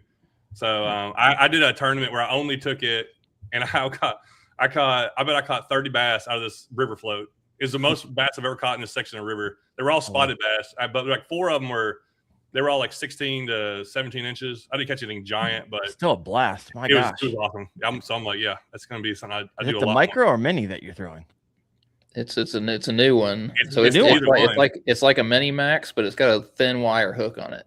So I did a tournament where I only took it, and I bet I caught 30 bass out of this river float. It's the most bass I've ever caught in this section of river. They were all spotted bass, but like 4 of them were all like 16 to 17 inches. I didn't catch anything giant, but still a blast. My gosh, it was awesome. So I'm like, yeah, that's going to be something I do a lot. The micro more. Or mini that you're throwing? It's a new one. It's like a mini max, but it's got a thin wire hook on it.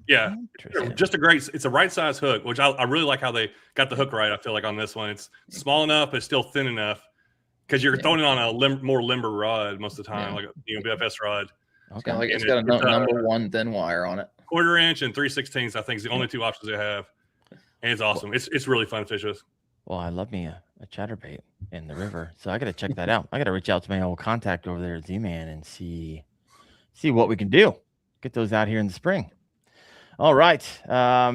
Yeah, it's a right size hook, which I really like how they got the hook right. I feel like on this one, it's small enough but still thin enough because you're throwing it on a more limber rod most of the time, like a BFS rod. Okay. It's got a number 1 thin wire on it. 1/4 inch and 3/16. I think is the only 2 options they have, and it's awesome. It's really fun to fish with. Well, I love me a chatterbait in the river, so I got to check that out. I got to reach out to my old contact over there at Z-Man and see what we can do. Get those out here in the spring. All right.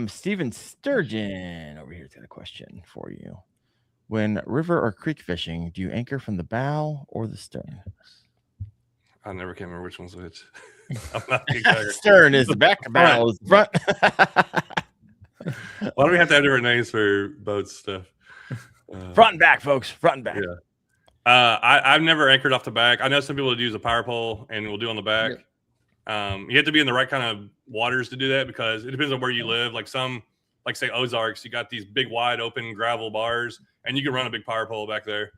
Steven Sturgeon over here's got a question for you. When river or creek fishing, do you anchor from the bow or the stern? I never can remember which one's which. I'm not a good Stern is the back, bow is front. Why do we have to have different names for boats stuff? Front and back, folks. Front and back. Yeah. I've never anchored off the back. I know some people that use a power pole and will do on the back. Yeah. You have to be in the right kind of waters to do that because it depends on where you live. Like say Ozarks, you got these big wide open gravel bars and you can run a big power pole back there.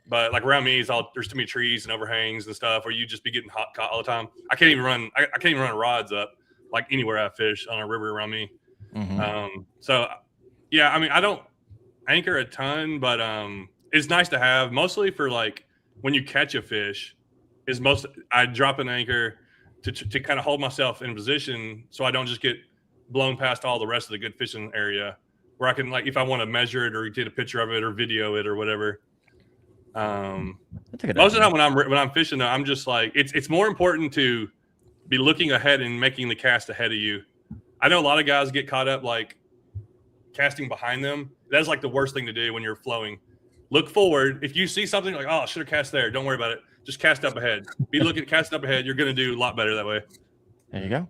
But like around me, there's too many trees and overhangs and stuff where you just be getting caught all the time. I can't even run rods up like anywhere I fish on a river around me. Mm-hmm. So yeah, I mean, I don't anchor a ton, but it's nice to have mostly for like when you catch a fish I drop an anchor to kind of hold myself in position so I don't just get blown past all the rest of the good fishing area where I can, like, if I want to measure it or get a picture of it or video it or whatever. Most of the time when I'm fishing, though, I'm just like, it's more important to be looking ahead and making the cast ahead of you. I know a lot of guys get caught up like casting behind them. That's like the worst thing to do when you're flowing. Look forward. If you see something like, oh, I should have cast there, don't worry about it. Just cast up ahead. Cast up ahead. You're going to do a lot better that way. There you go.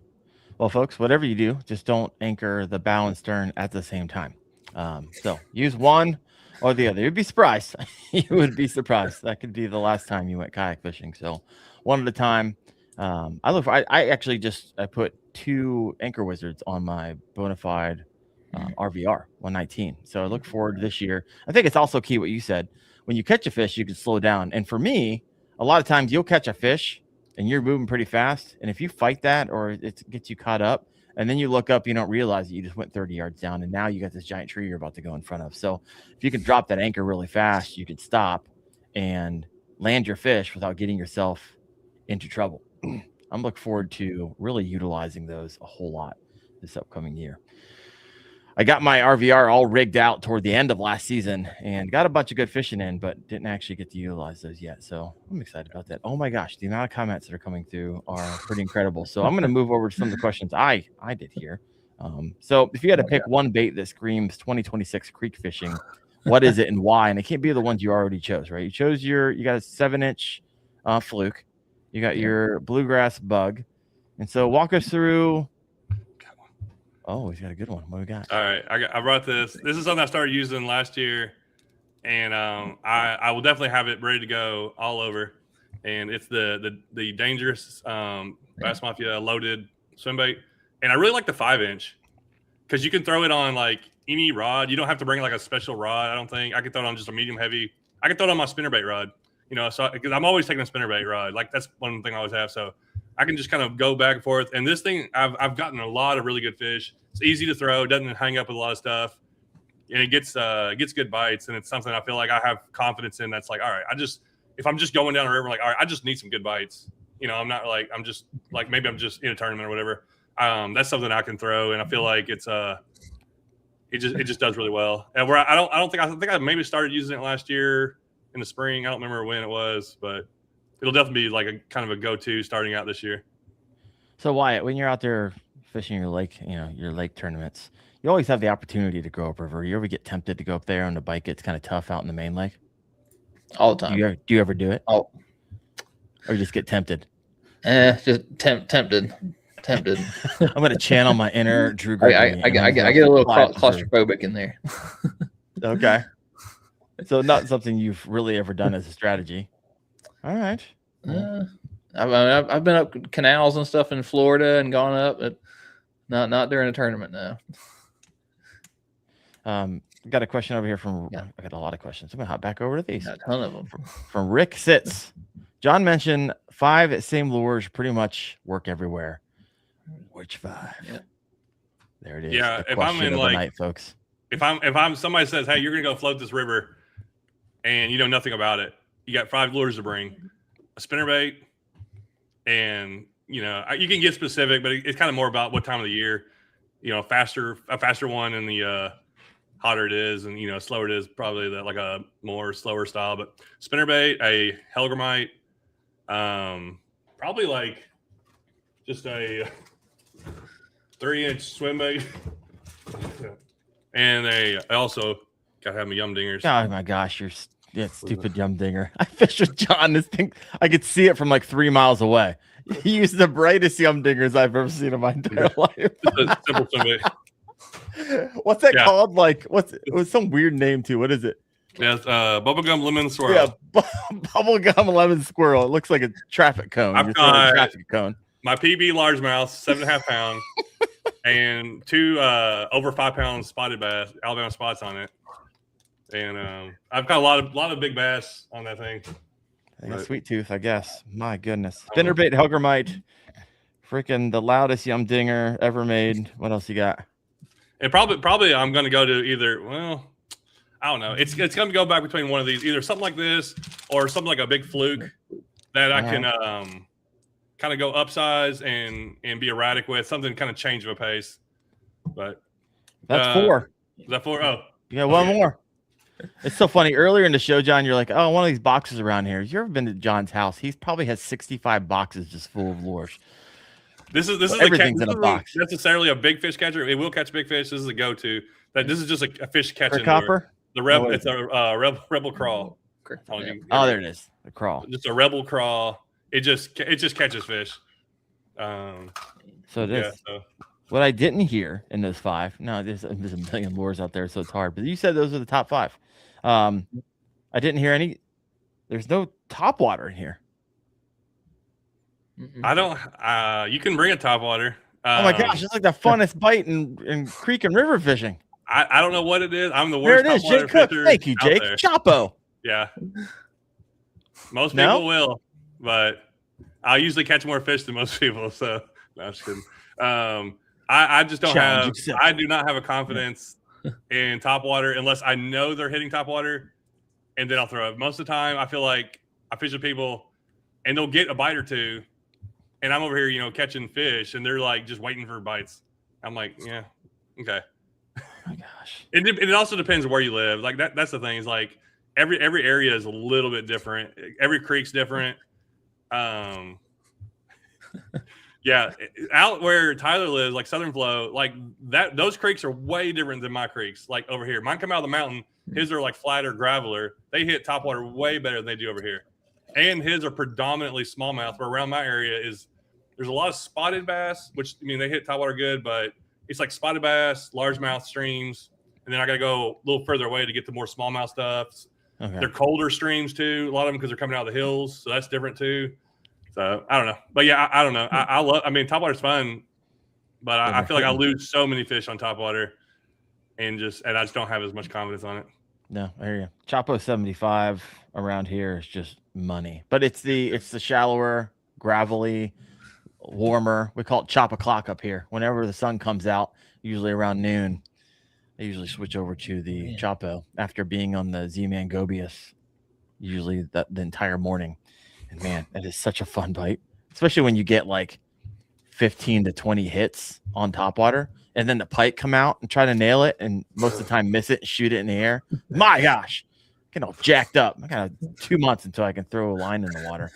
Well, folks, whatever you do, just don't anchor the bow and stern at the same time. So use one or the other. You'd be surprised. You would be surprised. That could be the last time you went kayak fishing. So one at a time. I put 2 Anchor Wizards on my Bonafide RVR 119. So I look forward to this year. I think it's also key what you said. When you catch a fish, you can slow down. And for me, a lot of times you'll catch a fish and you're moving pretty fast. And if you fight that or it gets you caught up, and then you look up, you don't realize that you just went 30 yards down, and now you got this giant tree you're about to go in front of. So if you can drop that anchor really fast, you can stop and land your fish without getting yourself into trouble. I'm looking forward to really utilizing those a whole lot this upcoming year. I got my RVR all rigged out toward the end of last season and got a bunch of good fishing in, but didn't actually get to utilize those yet. So I'm excited about that. Oh my gosh, the amount of comments that are coming through are pretty incredible. So I'm going to move over to some of the questions I did here. So if you had to pick one bait that screams 2026 creek fishing, what is it and why? And it can't be the ones you already chose, right? You got a 7-inch fluke. You got your bluegrass bug. And so walk us through. Oh, he's got a good one. What do we got? All right, I brought this. This is something I started using last year, and I will definitely have it ready to go all over. And it's the dangerous Bass Mafia loaded swim bait, and I really like the 5-inch because you can throw it on like any rod. You don't have to bring like a special rod. I don't think I can throw it on just a medium heavy. I can throw it on my spinnerbait rod. So because I'm always taking a spinnerbait rod, like that's one thing I always have. So I can just kind of go back and forth. And this thing, I've gotten a lot of really good fish. It's easy to throw, doesn't hang up with a lot of stuff, and it gets good bites. And it's something I feel like I have confidence in. That's like, all right, if I'm just going down a river, like, all right, I just need some good bites. I'm not like maybe I'm just in a tournament or whatever. That's something I can throw, and I feel like it just does really well. And where I think I maybe started using it last year in the spring. I don't remember when it was, but it'll definitely be like a kind of a go-to starting out this year. So Wyatt, when you're out there fishing your lake, your lake tournaments, you always have the opportunity to go upriver. You ever get tempted to go up there on the bike? It's kind of tough out in the main lake. All the time. Do you ever do it? Oh, or just get tempted? Just tempted. I'm gonna channel my inner Drew Gregory. I get a little claustrophobic in there. Okay. So not something you've really ever done as a strategy. All right. I've been up canals and stuff in Florida and gone up, but not during a tournament now. Got a question over here from. Yeah. I got a lot of questions. I'm gonna hop back over to these. Got a ton of them from Rick Sitz. John mentioned 5 same lures pretty much work everywhere. Which 5? Yeah. There it is. Yeah. If I'm in like night, folks. If I'm somebody says, hey, you're gonna go float this river, and you know nothing about it. You got 5 lures to bring, a spinnerbait, and you can get specific, but it's kind of more about what time of the year. A faster one, and the hotter it is, and slower it is, probably like a more slower style. But spinnerbait, a Helgramite, probably like just a 3-inch swim bait, and I also gotta have my yum dingers. Oh my gosh, you're. Yeah, stupid yum dinger. I fished with John. This thing, I could see it from like 3 miles away. He used the brightest yum dingers I've ever seen in my entire life. What's that called? Like, it was some weird name too. What is it? Yeah, bubblegum lemon squirrel. Yeah, bubblegum lemon squirrel. It looks like a traffic cone. I've got a traffic cone. My PB largemouth, 7.5 pound, and 2 over 5 pound spotted bass, Alabama spots on it. And I've got a lot of big bass on that thing. I got sweet tooth, I guess. My goodness. Spinnerbait, Helgramite, freaking the loudest yum dinger ever made. What else you got? And probably I'm going to go to either. Well, I don't know. It's going to go back between one of these, either something like this or something like a big fluke that I can kind of go upsize and be erratic with, something kind of change of a pace. But that's 4. Is that 4? Oh, you got one more. It's so funny. Earlier in the show, John, you're like, "Oh, one of these boxes around here." Have you ever been to John's house? He probably has 65 boxes just full of lures. This is everything's in a box. Necessarily a big fish catcher. It will catch big fish. This is a go-to. This is just a fish catching copper. Lure. It's a rebel crawl. Oh, there it is. The crawl. Just a rebel crawl. It just catches fish. So it is. Yeah, what I didn't hear in those 5. No, there's a million lures out there, so it's hard. But you said those are the top 5. I didn't hear any. There's no topwater in here. I don't. You can bring a topwater. Oh my gosh, it's like the funnest bite in creek and river fishing. I don't know what it is. I'm the There worst. it is, topwater Jake Cook. fisher Thank you, out Jake. there. Chapo. Yeah. Most No? people will, but I usually catch more fish than most people. So no, I'm just kidding. I just don't Challenge have. accepted. I do not have a confidence in topwater unless I know they're hitting topwater, and then I'll throw it. Most of the time, I feel like I fish with people, and they'll get a bite or two, and I'm over here, catching fish, and they're like just waiting for bites. I'm like, yeah, okay. Oh my gosh. It also depends where you live. Like that's the thing is like every area is a little bit different. Every creek's different. Yeah, out where Tyler lives, like Southern Flow, like that. Those creeks are way different than my creeks. Like over here, mine come out of the mountain. His are like flatter, graveler. They hit topwater way better than they do over here. And his are predominantly smallmouth. Where around my area there's a lot of spotted bass, which I mean they hit topwater good, but it's like spotted bass, largemouth streams, and then I got to go a little further away to get to more smallmouth stuff. Okay. They're colder streams too, a lot of them because they're coming out of the hills, so that's different too. So I don't know, but yeah, I don't know. I mean, topwater's fun, but I feel like I lose so many fish on topwater, and I just don't have as much confidence on it. No, I hear you. Chapo 75 around here is just money, but it's the shallower, gravelly, warmer. We call it chop o'clock up here. Whenever the sun comes out, usually around noon, I usually switch over to the Chapo after being on the Z-Man Gobius, usually the entire morning. And man, that is such a fun bite, especially when you get like 15 to 20 hits on topwater and then the pike come out and try to nail it and most of the time miss it and shoot it in the air. My gosh, getting all jacked up. I got 2 months until I can throw a line in the water.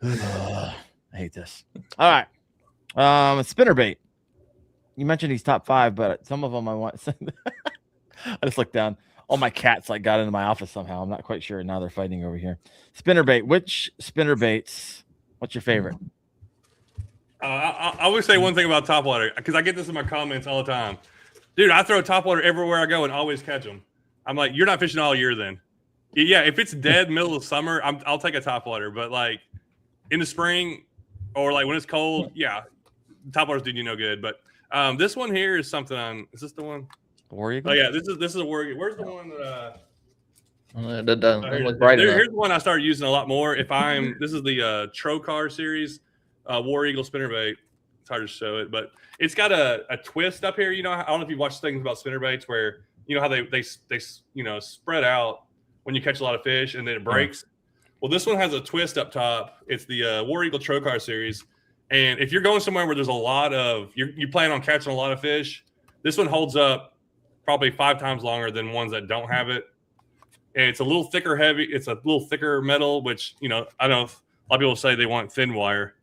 I hate this. All right. Spinnerbait. You mentioned he's top 5, but some of them I want. I just looked down. All my cats like got into my office somehow. I'm not quite sure. Now they're fighting over here. Spinnerbait. Which spinnerbaits? What's your favorite? I always say one thing about topwater because I get this in my comments all the time. Dude, I throw topwater everywhere I go and always catch them. I'm like, you're not fishing all year then. Yeah, if it's dead middle of summer, I'll take a topwater. But like in the spring or like when it's cold, yeah, topwater's doing you no good. But this one here is something on. Is this the one? War Eagle? Oh yeah, this is a War Eagle. Where's the one that? That doesn't look bright enough. Here's the one I started using a lot more. This is the Trocar series, War Eagle spinnerbait. It's hard to show it, but it's got a twist up here. I don't know if you've watched things about spinnerbaits where how they spread out when you catch a lot of fish and then it breaks. Well, this one has a twist up top. It's the War Eagle Trocar series, and if you're going somewhere where there's a lot of you plan on catching a lot of fish, this one holds up probably 5 times longer than ones that don't have it. And it's a little thicker, heavy. It's a little thicker metal, which, I know a lot of people say they want thin wire,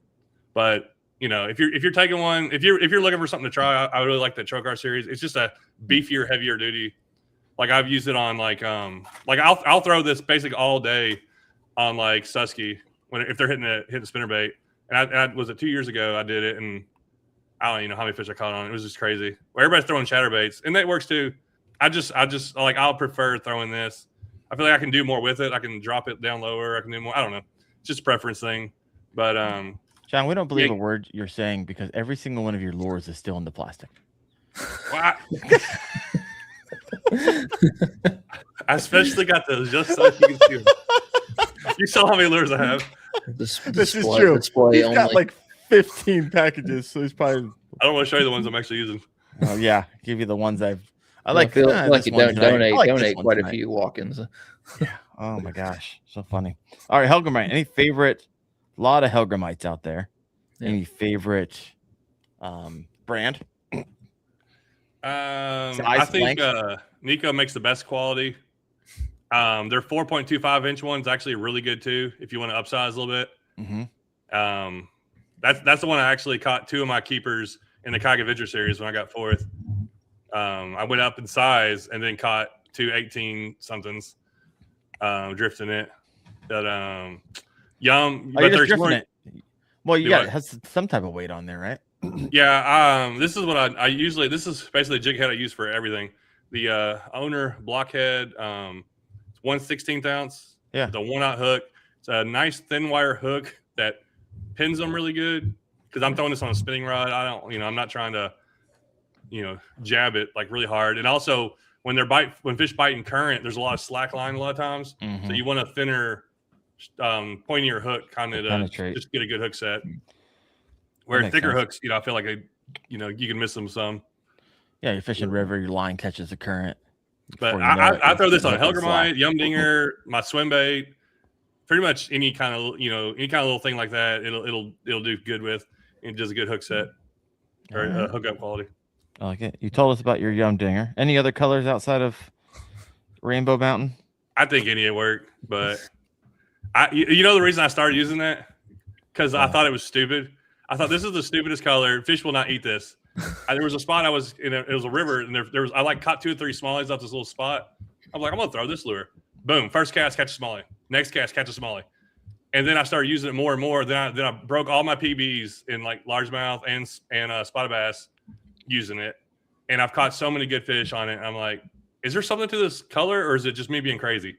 but if you're taking one, if you're looking for something to try, I really like the Trocar series. It's just a beefier, heavier duty. Like I've used it on I'll throw this basically all day on like Susky if they're hitting the spinnerbait. And I was it 2 years ago I did it, and I don't even know how many fish I caught on it. It was just crazy. Well, everybody's throwing chatterbaits, and that works too. I'll prefer throwing this. I feel like I can do more with it. I can drop it down lower. I can do more. I don't know. It's just a preference thing. But John, we don't believe a word you're saying because every single one of your lures is still in the plastic. Well, I especially got those just so you can see them. You saw how many lures I have. This is true. He's got like 15 packages, so he's probably. I don't want to show you the ones I'm actually using. Oh yeah, give you the ones I like. Feel like you donate quite a few walk-ins. Yeah. Oh my gosh, so funny. All right, Helgramite. Any favorite? A lot of Helgramites out there. Yeah. Any favorite brand? I think Nico makes the best quality. Their 4.25-inch one's actually really good too. If you want to upsize a little bit. Mm-hmm. That's the one I actually caught 2 of my keepers in the Kayak Adventure series when I got 4th. I went up in size and then caught 2 18-somethings drifting it. But but they're drifting it. Well, you got it has some type of weight on there, right? Yeah. This is what I usually. This is basically a jig head I use for everything. The owner blockhead. 1/16 ounce. Yeah. The 1/0 hook. It's a nice thin wire hook that pins them really good. Because I'm throwing this on a spinning rod. I'm not trying to, jab it like really hard. And also when fish bite in current, there's a lot of slack line a lot of times. Mm-hmm. So you want a thinner, pointier hook kind of to penetrate. Just get a good hook set. Where thicker hooks, I feel like you can miss them some. Yeah, you're fishing river, your line catches the current. But I throw this on Hellgrammite, Yum Dinger, my swim bait, pretty much any kind of little thing like that. It'll do good with. It does a good hook set or hookup quality. I like it. You told us about your Yum Dinger. Any other colors outside of Rainbow Mountain? I think any would work, but the reason I started using that because I thought it was stupid. I thought this is the stupidest color. Fish will not eat this. There was a spot I was in. It was a river, and I caught 2 or 3 smallies off this little spot. I'm like, I'm gonna throw this lure. Boom! First cast, catch a smallie. Next cast, catch a smallie. And then I started using it more and more. Then I broke all my PBs in like largemouth and spotted bass using it. And I've caught so many good fish on it. I'm like, is there something to this color or is it just me being crazy?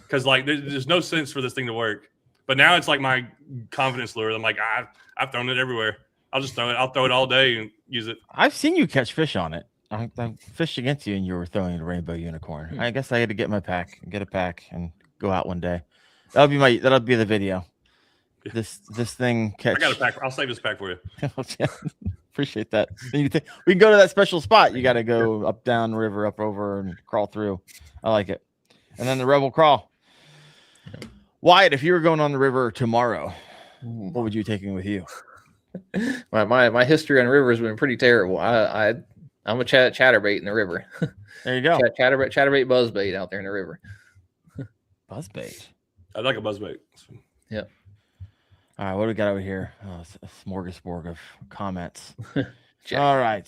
Because like there's no sense for this thing to work. But now it's like my confidence lure. I'm like, I've thrown it everywhere. I'll just throw it. I'll throw it all day and use it. I've seen you catch fish on it. I fished against you and you were throwing a rainbow unicorn. I guess I had to get a pack and go out one day. That'll be the video. This thing catch. I got a pack. I'll save this pack for you. Appreciate that. We can go to that special spot. You got to go up, down, river, up, over, and crawl through. I like it. And then the Rebel Crawl. Wyatt, if you were going on the river tomorrow, what would you be taking with you? My history on rivers has been pretty terrible. I'm a chatterbait in the river. There you go. Chatterbait buzzbait out there in the river. Buzzbait. I like a buzzbait. Yep. All right, what do we got over here? Oh, it's a smorgasbord of comments. All right.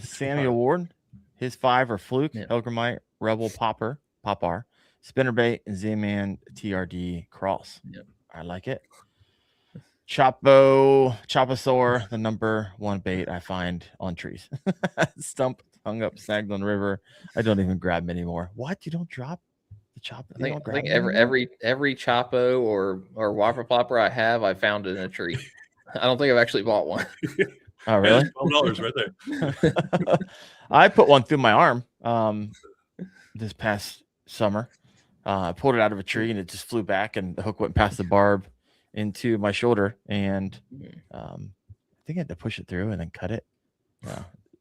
Samuel Ward, his 5 are Fluke, Hellgrammite, Rebel Popper, Spinnerbait, and Z-Man TRD Cross. Yep. I like it. Chopasaur, the number 1 bait I find on trees. Stump, hung up, snagged on river. I don't even grab them anymore. What? You don't drop the chop? I think every Chopo or whopper plopper I found it in a tree. I don't think I've actually bought one. Oh, really? $12 right there. I put one through my arm this past summer. I pulled it out of a tree and it just flew back and the hook went past the barb into my shoulder, and I think I had to push it through and then cut it.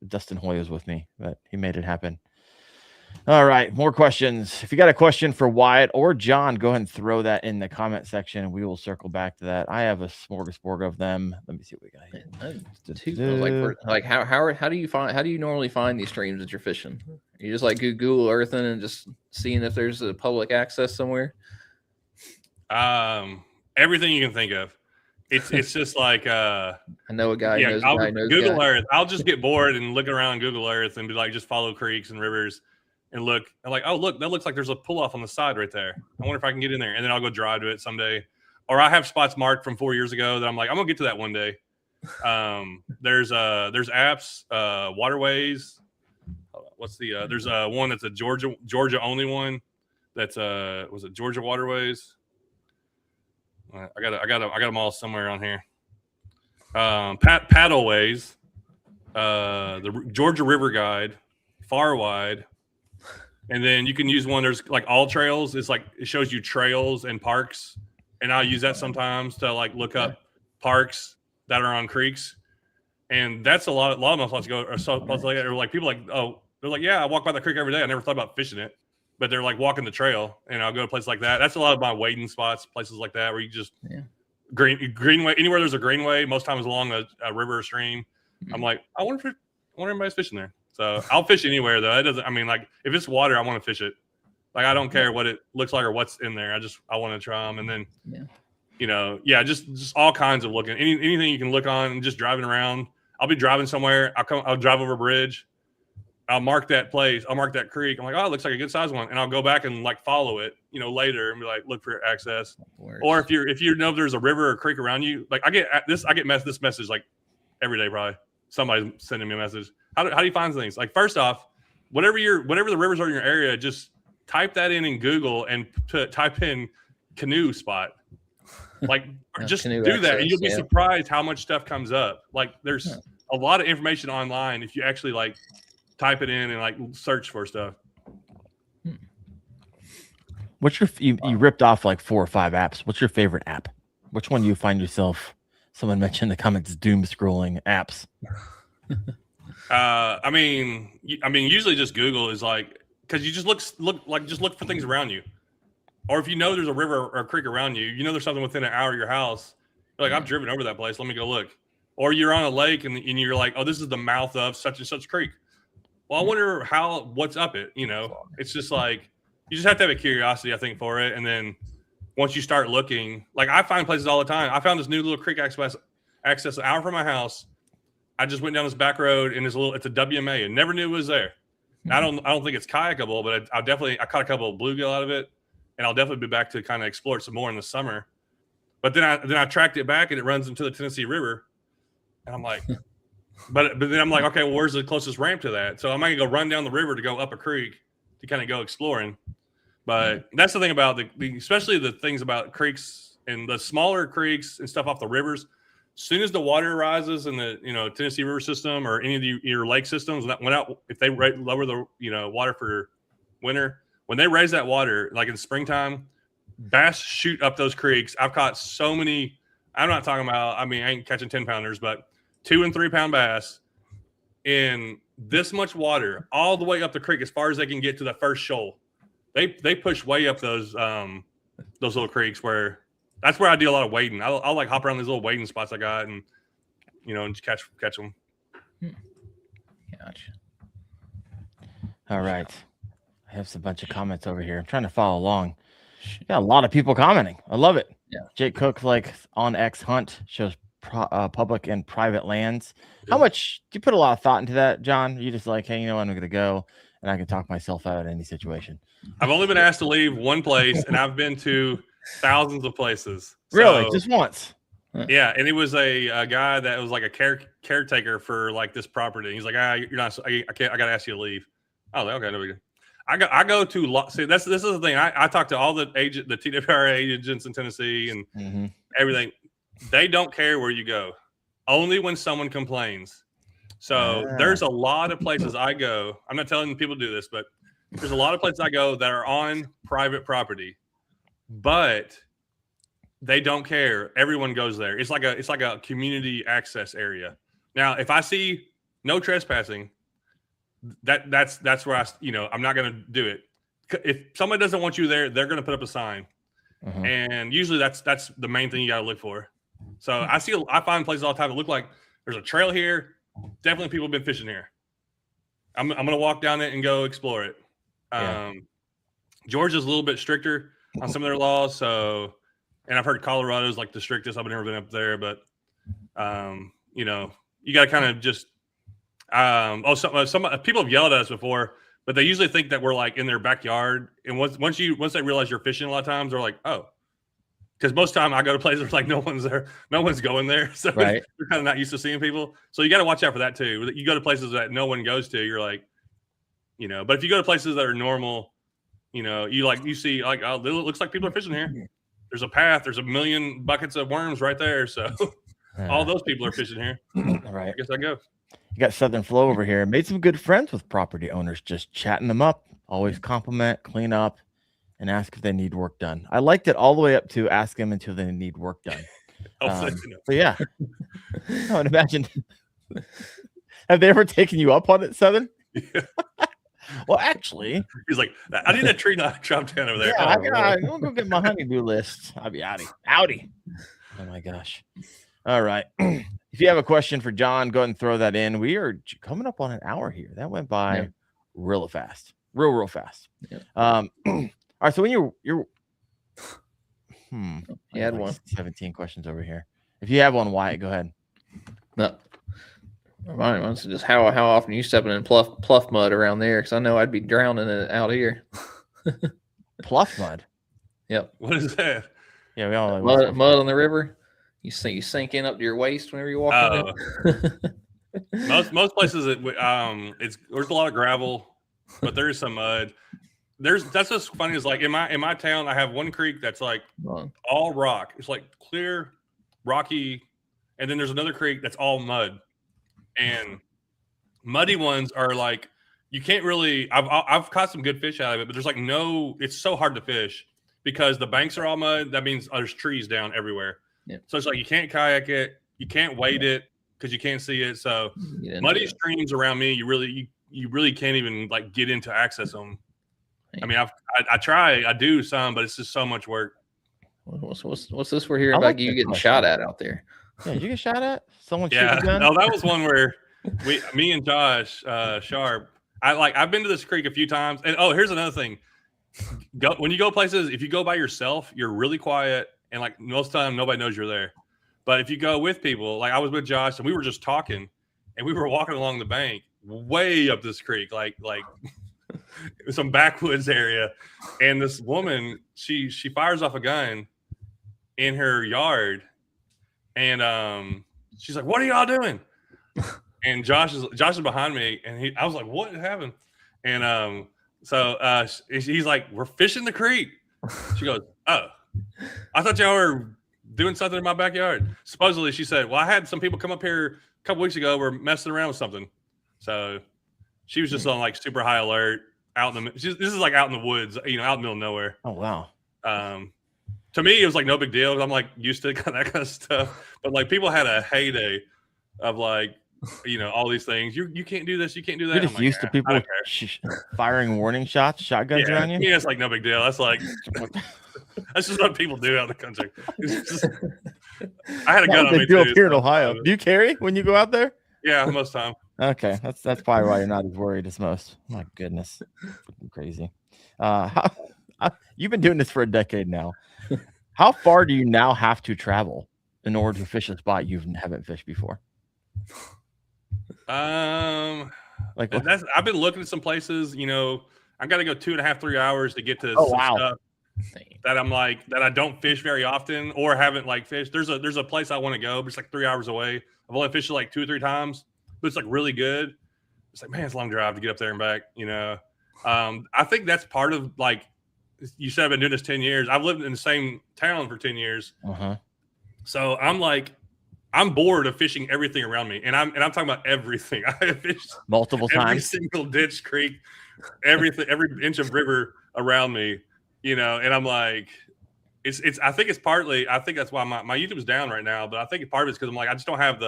Dustin Hoy was with me, but he made it happen. All right, more questions. If you got a question for Wyatt or John, go ahead and throw that in the comment section and we will circle back to that. I have a smorgasbord of them. Let me see what we got here. How do you normally find these streams that you're fishing? You just like Google earthing and just seeing if there's a public access somewhere? Everything you can think of. It's just like I know a guy knows a guy knows Google Earth. I'll just get bored and look around Google Earth and be like, just follow creeks and rivers and look. I'm like, oh look, that looks like there's a pull off on the side right there. I wonder if I can get in there, and then I'll go drive to it someday. Or I have spots marked from 4 years ago that I'm like, I'm gonna get to that one day. There's apps, waterways. There's one that's a Georgia only one. That's was it Georgia Waterways? I got them all somewhere on here. Paddleways, the Georgia River Guide, Far Wide, and then you can use one. There's like All Trails. It's like it shows you trails and parks, and I'll use that sometimes to like look up parks that are on creeks, and that's a lot of my spots go are so like people like, oh, they're like, yeah, I walk by the creek every day. I never thought about fishing it. But they're like walking the trail, and I'll go to places like that. That's a lot of my wading spots, places like that, where you just greenway, anywhere there's a greenway, most times along a river or stream. I'm like, I wonder if anybody's fishing there. So I'll fish anywhere though. It doesn't. I mean, like if it's water, I want to fish it. Like I don't care what it looks like or what's in there. I want to try them, and then just all kinds of looking. Anything you can look on, and just driving around. I'll be driving somewhere. I'll drive over a bridge. I'll mark that place. I'll mark that creek. I'm like, oh, it looks like a good size one, and I'll go back and like follow it, later, and be like, look for access. Or if you know there's a river or creek around you, like I get this message like every day probably. Somebody's sending me a message. How do you find things? Like first off, whatever the rivers are in your area, just type that in Google and type in canoe spot. Like, just do canoe that, and access, you'll be surprised how much stuff comes up. Like, there's a lot of information online if you actually like type it in and like search for stuff. What's your you ripped off like 4 or 5 apps? What's your favorite app? Which one do you find yourself? Someone mentioned in the comments doom scrolling apps. I mean, usually just Google is like, because you just look for things around you, or if you know there's a river or a creek around you, you know there's something within an hour of your house. You're like, I've driven over that place. Let me go look. Or you're on a lake and you're like, oh, this is the mouth of such and such creek. Well, I wonder what's up it. You know, it's just like you just have to have a curiosity, I think, for it, and then once you start looking, like I find places all the time. I found this new little creek access an hour from my house. I just went down this back road and it's a WMA and never knew it was there. I don't think it's kayakable, but I caught a couple of bluegill out of it, and I'll definitely be back to kind of explore it some more in the summer. But then I tracked it back and it runs into the Tennessee River, and I'm like, but then I'm like, okay, well, where's the closest ramp to that? So I might go run down the river to go up a creek to kind of go exploring. But that's the thing about especially the things about creeks and the smaller creeks and stuff off the rivers. As soon as the water rises in the Tennessee River system or any of your lake systems, if they lower the water for winter, when they raise that water, like in springtime, bass shoot up those creeks. I've caught so many. I'm not talking about. I mean, I ain't catching 10-pounders, but 2 and 3 pound bass in this much water all the way up the creek as far as they can get to the first shoal. They push way up those little creeks that's where I do a lot of wading. I'll like hop around these little wading spots I got and and just catch them. Gotcha. All right. I have a bunch of comments over here. I'm trying to follow along. Got a lot of people commenting. I love it. Yeah. Jake Cook, like on X Hunt, shows public and private lands. Yeah. How much do you put a lot of thought into that, John? You just like, hey, I'm going to go and I can talk myself out of any situation. I've only been asked to leave one place, and I've been to thousands of places. Really? Just once? Yeah, and it was a guy that was like a caretaker for like this property. He's like, you're not. I can't. I got to ask you to leave. I was like, okay, no big deal. I go to see. This is the thing. I talk to all the TWRA agents in Tennessee and everything. They don't care where you go, only when someone complains. So there's a lot of places I go. I'm not telling people to do this, but there's a lot of places I go that are on private property, but they don't care. Everyone goes there. It's like a community access area. Now, if I see no trespassing, that's where I'm not going to do it. If somebody doesn't want you there, they're going to put up a sign, and usually that's the main thing you got to look for. So I find places all the time that look like there's a trail here. Definitely people have been fishing here. I'm going to walk down it and go explore it. Georgia's a little bit stricter on some of their laws. So, and I've heard Colorado's like the strictest. I've never been up there, but you got to kind of just, some people have yelled at us before, but they usually think that we're like in their backyard. And once they realize you're fishing a lot of times, they're like, oh, because most of the time I go to places like no one's there, no one's going there. So they're kind of not used to seeing people. So you got to watch out for that too. You go to places that no one goes to, you're like, but if you go to places that are normal, you see like, oh, it looks like people are fishing here. There's a path. There's a million buckets of worms right there. So all those people are fishing here. Right. I guess I go. You got Southern Flow over here. Made some good friends with property owners, just chatting them up. Always compliment, clean up, and ask if they need work done. I liked it all the way up to ask them until they need work done. So yeah, I would imagine. Have they ever taken you up on it, Southern? Yeah. Well, actually, he's like, I need that tree not chopped down over there. Yeah, I'm gonna go get my honeydew list. I'll be outie. Oh my gosh. All right. If you have a question for John, go ahead and throw that in. We are coming up on an hour here. That went by real fast. Real fast. Yeah. All right. So when you're you had like one. 17 questions over here. If you have one, Wyatt, go ahead. No. Mine was just how often you stepping in pluff mud around there, because I know I'd be drowning in it out here. Pluff mud. Yep. What is that? Yeah, we all mud on the river. You sink in up to your waist whenever you walk in. Most places there's a lot of gravel, but there is some mud. that's what's funny is like in my town, I have one creek that's like all rock. It's like clear, rocky, and then there's another creek that's all mud. And muddy ones are like you can't really. I've caught some good fish out of it, but there's like no. It's so hard to fish because the banks are all mud. That means there's trees down everywhere. Yeah. So it's like you can't kayak it, you can't wade it because you can't see it. So muddy streams around me, you really can't even like get in to access them. I mean, I try, I do some, but it's just so much work. What's this we're hearing about you getting shot at out there? Yeah, did you get shot at? Someone shoot Yeah, a gun? no, that was one where me and Josh Sharp. I've been to this creek a few times, and here's another thing. When you go places, if you go by yourself, you're really quiet, and like most of the time nobody knows you're there. But if you go with people, like I was with Josh, and we were just talking, and we were walking along the bank, way up this creek, like some backwoods area, and this woman she fires off a gun in her yard, and she's like, "What are y'all doing?" And Josh is behind me, and I was like, "What happened?" And so he's like, "We're fishing the creek." She goes, "Oh, I thought y'all were doing something in my backyard." Supposedly, she said, "Well, I had some people come up here a couple weeks ago. We're messing around with something." So she was just on like super high alert out in the. This is like out in the woods, out in the middle of nowhere. Oh wow. To me, it was like no big deal. I'm like used to that kind of stuff. But like people had a heyday of like, all these things. You can't do this. You can't do that. You're just used to people firing warning shots, shotguns around you. Yeah, it's like no big deal. That's like that's just what people do out in the country. I had a gun on me too. Here in Ohio. Do you carry when you go out there? Yeah, most time. Okay, that's probably why you're not as worried as most. My goodness, crazy. You've been doing this for a decade now. How far do you now have to travel in order to fish a spot you haven't fished before? I've been looking at some places. I got to go 2.5-3 hours to get to stuff that I'm like that I don't fish very often or haven't like fished. There's a place I want to go, but it's like 3 hours away. I've only fished it like 2 or 3 times, but it's like really good. It's like, man, it's a long drive to get up there and back. I think that's part of like you said I've been doing this 10 years. I've lived in the same town for 10 years. So I'm bored of fishing everything around me. And I'm talking about everything. I have fished multiple times. Every single ditch, creek, everything, every inch of river around me, and I'm like, I think that's why my YouTube is down right now, but I think part of it's because I'm like, I just don't have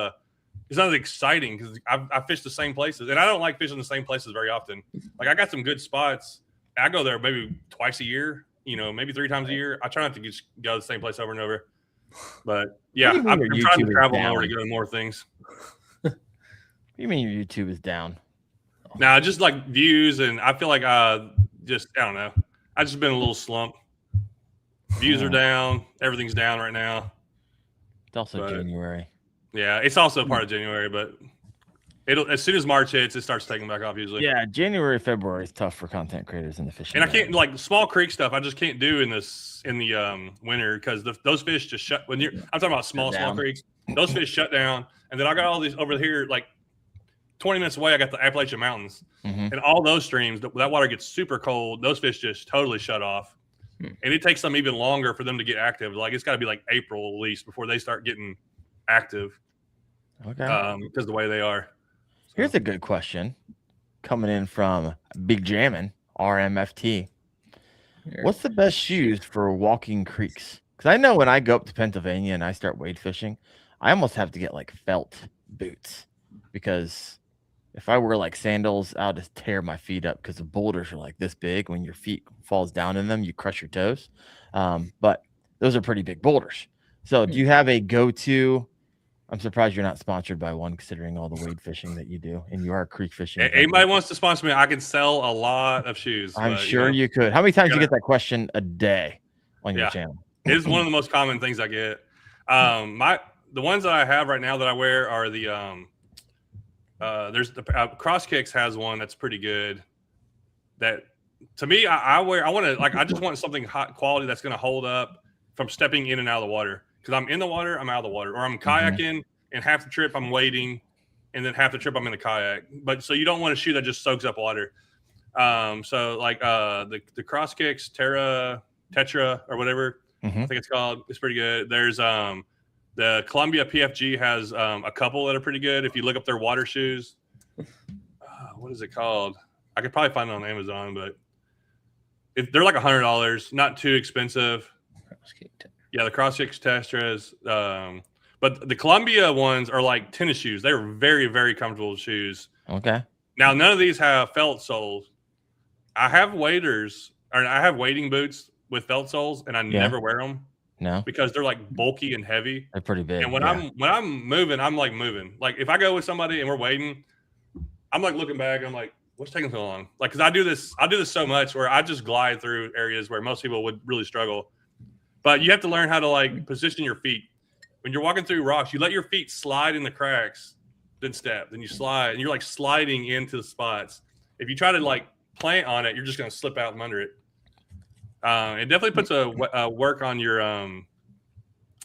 it's not as exciting because I fish the same places and I don't like fishing the same places very often. Like I got some good spots. I go there maybe twice a year, maybe 3 times a year. I try not to just go to the same place over and over. But yeah, I'm trying to travel more to go to more things. What do you mean your YouTube is down? Nah, just like views, and I feel like I don't know. I just been a little slump. Views are down. Everything's down right now. It's also January. Yeah, it's also part of January, but as soon as March hits, it starts taking back off usually. Yeah, January, February is tough for content creators in the fishing. And I can't like small creek stuff. I just can't do in the winter because those fish just shut. When I'm talking about small creeks, those fish shut down. And then I got all these over here, like 20 minutes away. I got the Appalachian Mountains, and all those streams. That water gets super cold. Those fish just totally shut off, and it takes them even longer for them to get active. Like it's got to be like April at least before they start getting active. Okay, because the way they are. Here's a good question coming in from Big Jammin' RMFT. What's the best shoes for walking creeks? Because I know when I go up to Pennsylvania and I start wade fishing, I almost have to get like felt boots because if I wear like sandals, I'll just tear my feet up because the boulders are like this big. When your feet falls down in them, you crush your toes. But those are pretty big boulders. So do you have a go-to? I'm surprised you're not sponsored by one, considering all the wade fishing that you do, and you are creek fishing. Anybody wants to sponsor me, I can sell a lot of shoes. I'm sure you could. How many times do you get that question a day on your channel? It is one of the most common things I get. The ones that I have right now that I wear are there's the Cross Kicks has one that's pretty good. That to me, I just want something hot quality that's going to hold up from stepping in and out of the water. Because I'm in the water, I'm out of the water, or I'm kayaking, and half the trip I'm wading, and then half the trip I'm in the kayak. But so you don't want a shoe that just soaks up water. So like the Cross Kicks Tetra or whatever I think it's called, it's pretty good. There's the Columbia PFG has a couple that are pretty good. If you look up their water shoes, what is it called? I could probably find it on Amazon, but they're like $100, not too expensive. Yeah, the Cross Kicks Tetras. But the Columbia ones are like tennis shoes. They're very, very comfortable shoes. Okay. Now, none of these have felt soles. I have wading boots with felt soles, and I never wear them. No, because they're like bulky and heavy. They're pretty big. And when I'm moving, I'm like moving. Like if I go with somebody and we're waiting, I'm like looking back. I'm like, what's taking so long? Like, because I do this so much where I just glide through areas where most people would really struggle. But you have to learn how to like position your feet when you're walking through rocks. You let your feet slide in the cracks, then step, then you slide, and you're like sliding into the spots. If you try to like plant on it, you're just going to slip out from under it. It definitely puts a work on your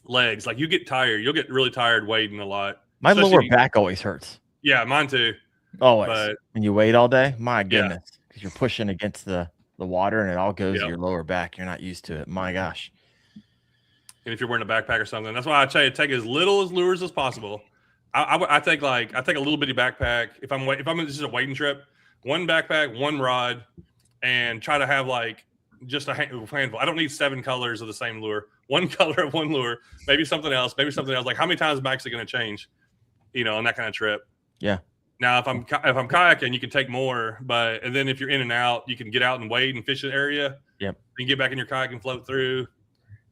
legs. Like you get tired. You'll get really tired wading a lot. My lower back always hurts. Yeah, mine too. Always. But, when you wade all day, my goodness, because you're pushing against the water and it all goes to your lower back. You're not used to it. My gosh. And if you're wearing a backpack or something, that's why I tell you take as little as lures as possible. I take a little bitty backpack if I'm just a wading trip, one backpack, one rod, and try to have like just a handful. I don't need 7 colors of the same lure. One color of one lure, maybe something else. Like how many times am I actually going to change, on that kind of trip? Yeah. Now, if I'm kayaking, you can take more, and then if you're in and out, you can get out and wade and fish an area. Yep. You can get back in your kayak and float through.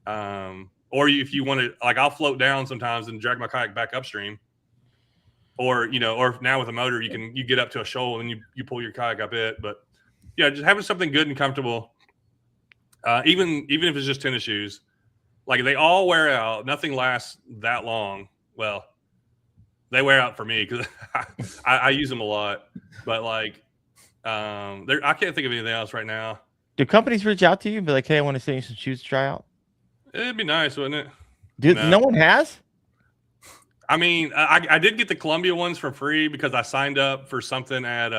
Or if you want to, like I'll float down sometimes and drag my kayak back upstream. Or or now with a motor, you get up to a shoal and you pull your kayak up it. But yeah, just having something good and comfortable. Even if it's just tennis shoes, like they all wear out. Nothing lasts that long. Well, they wear out for me because I use them a lot. But like, I can't think of anything else right now. Do companies reach out to you and be like, "Hey, I want to send you some shoes to try out"? It'd be nice, wouldn't it? Dude, no one has. I mean, I did get the Columbia ones for free because I signed up for something at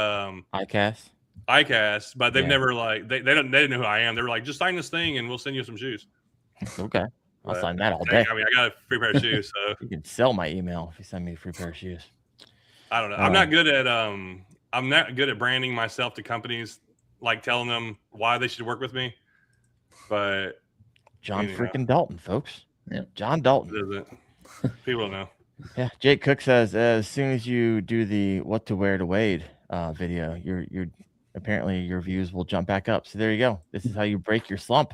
ICAST, but they've never they didn't know who I am. They were like, just sign this thing and we'll send you some shoes. Okay. I'll sign that all day. I mean, I got a free pair of shoes, so you can sell my email if you send me a free pair of shoes. I don't know. I'm not good at branding myself to companies, like telling them why they should work with me. But John freaking Dalton, folks. Yeah, John Dalton. People don't know. Yeah, Jake Cook says as soon as you do the what to wear to wade video, you're apparently your views will jump back up. So there you go. This is how you break your slump.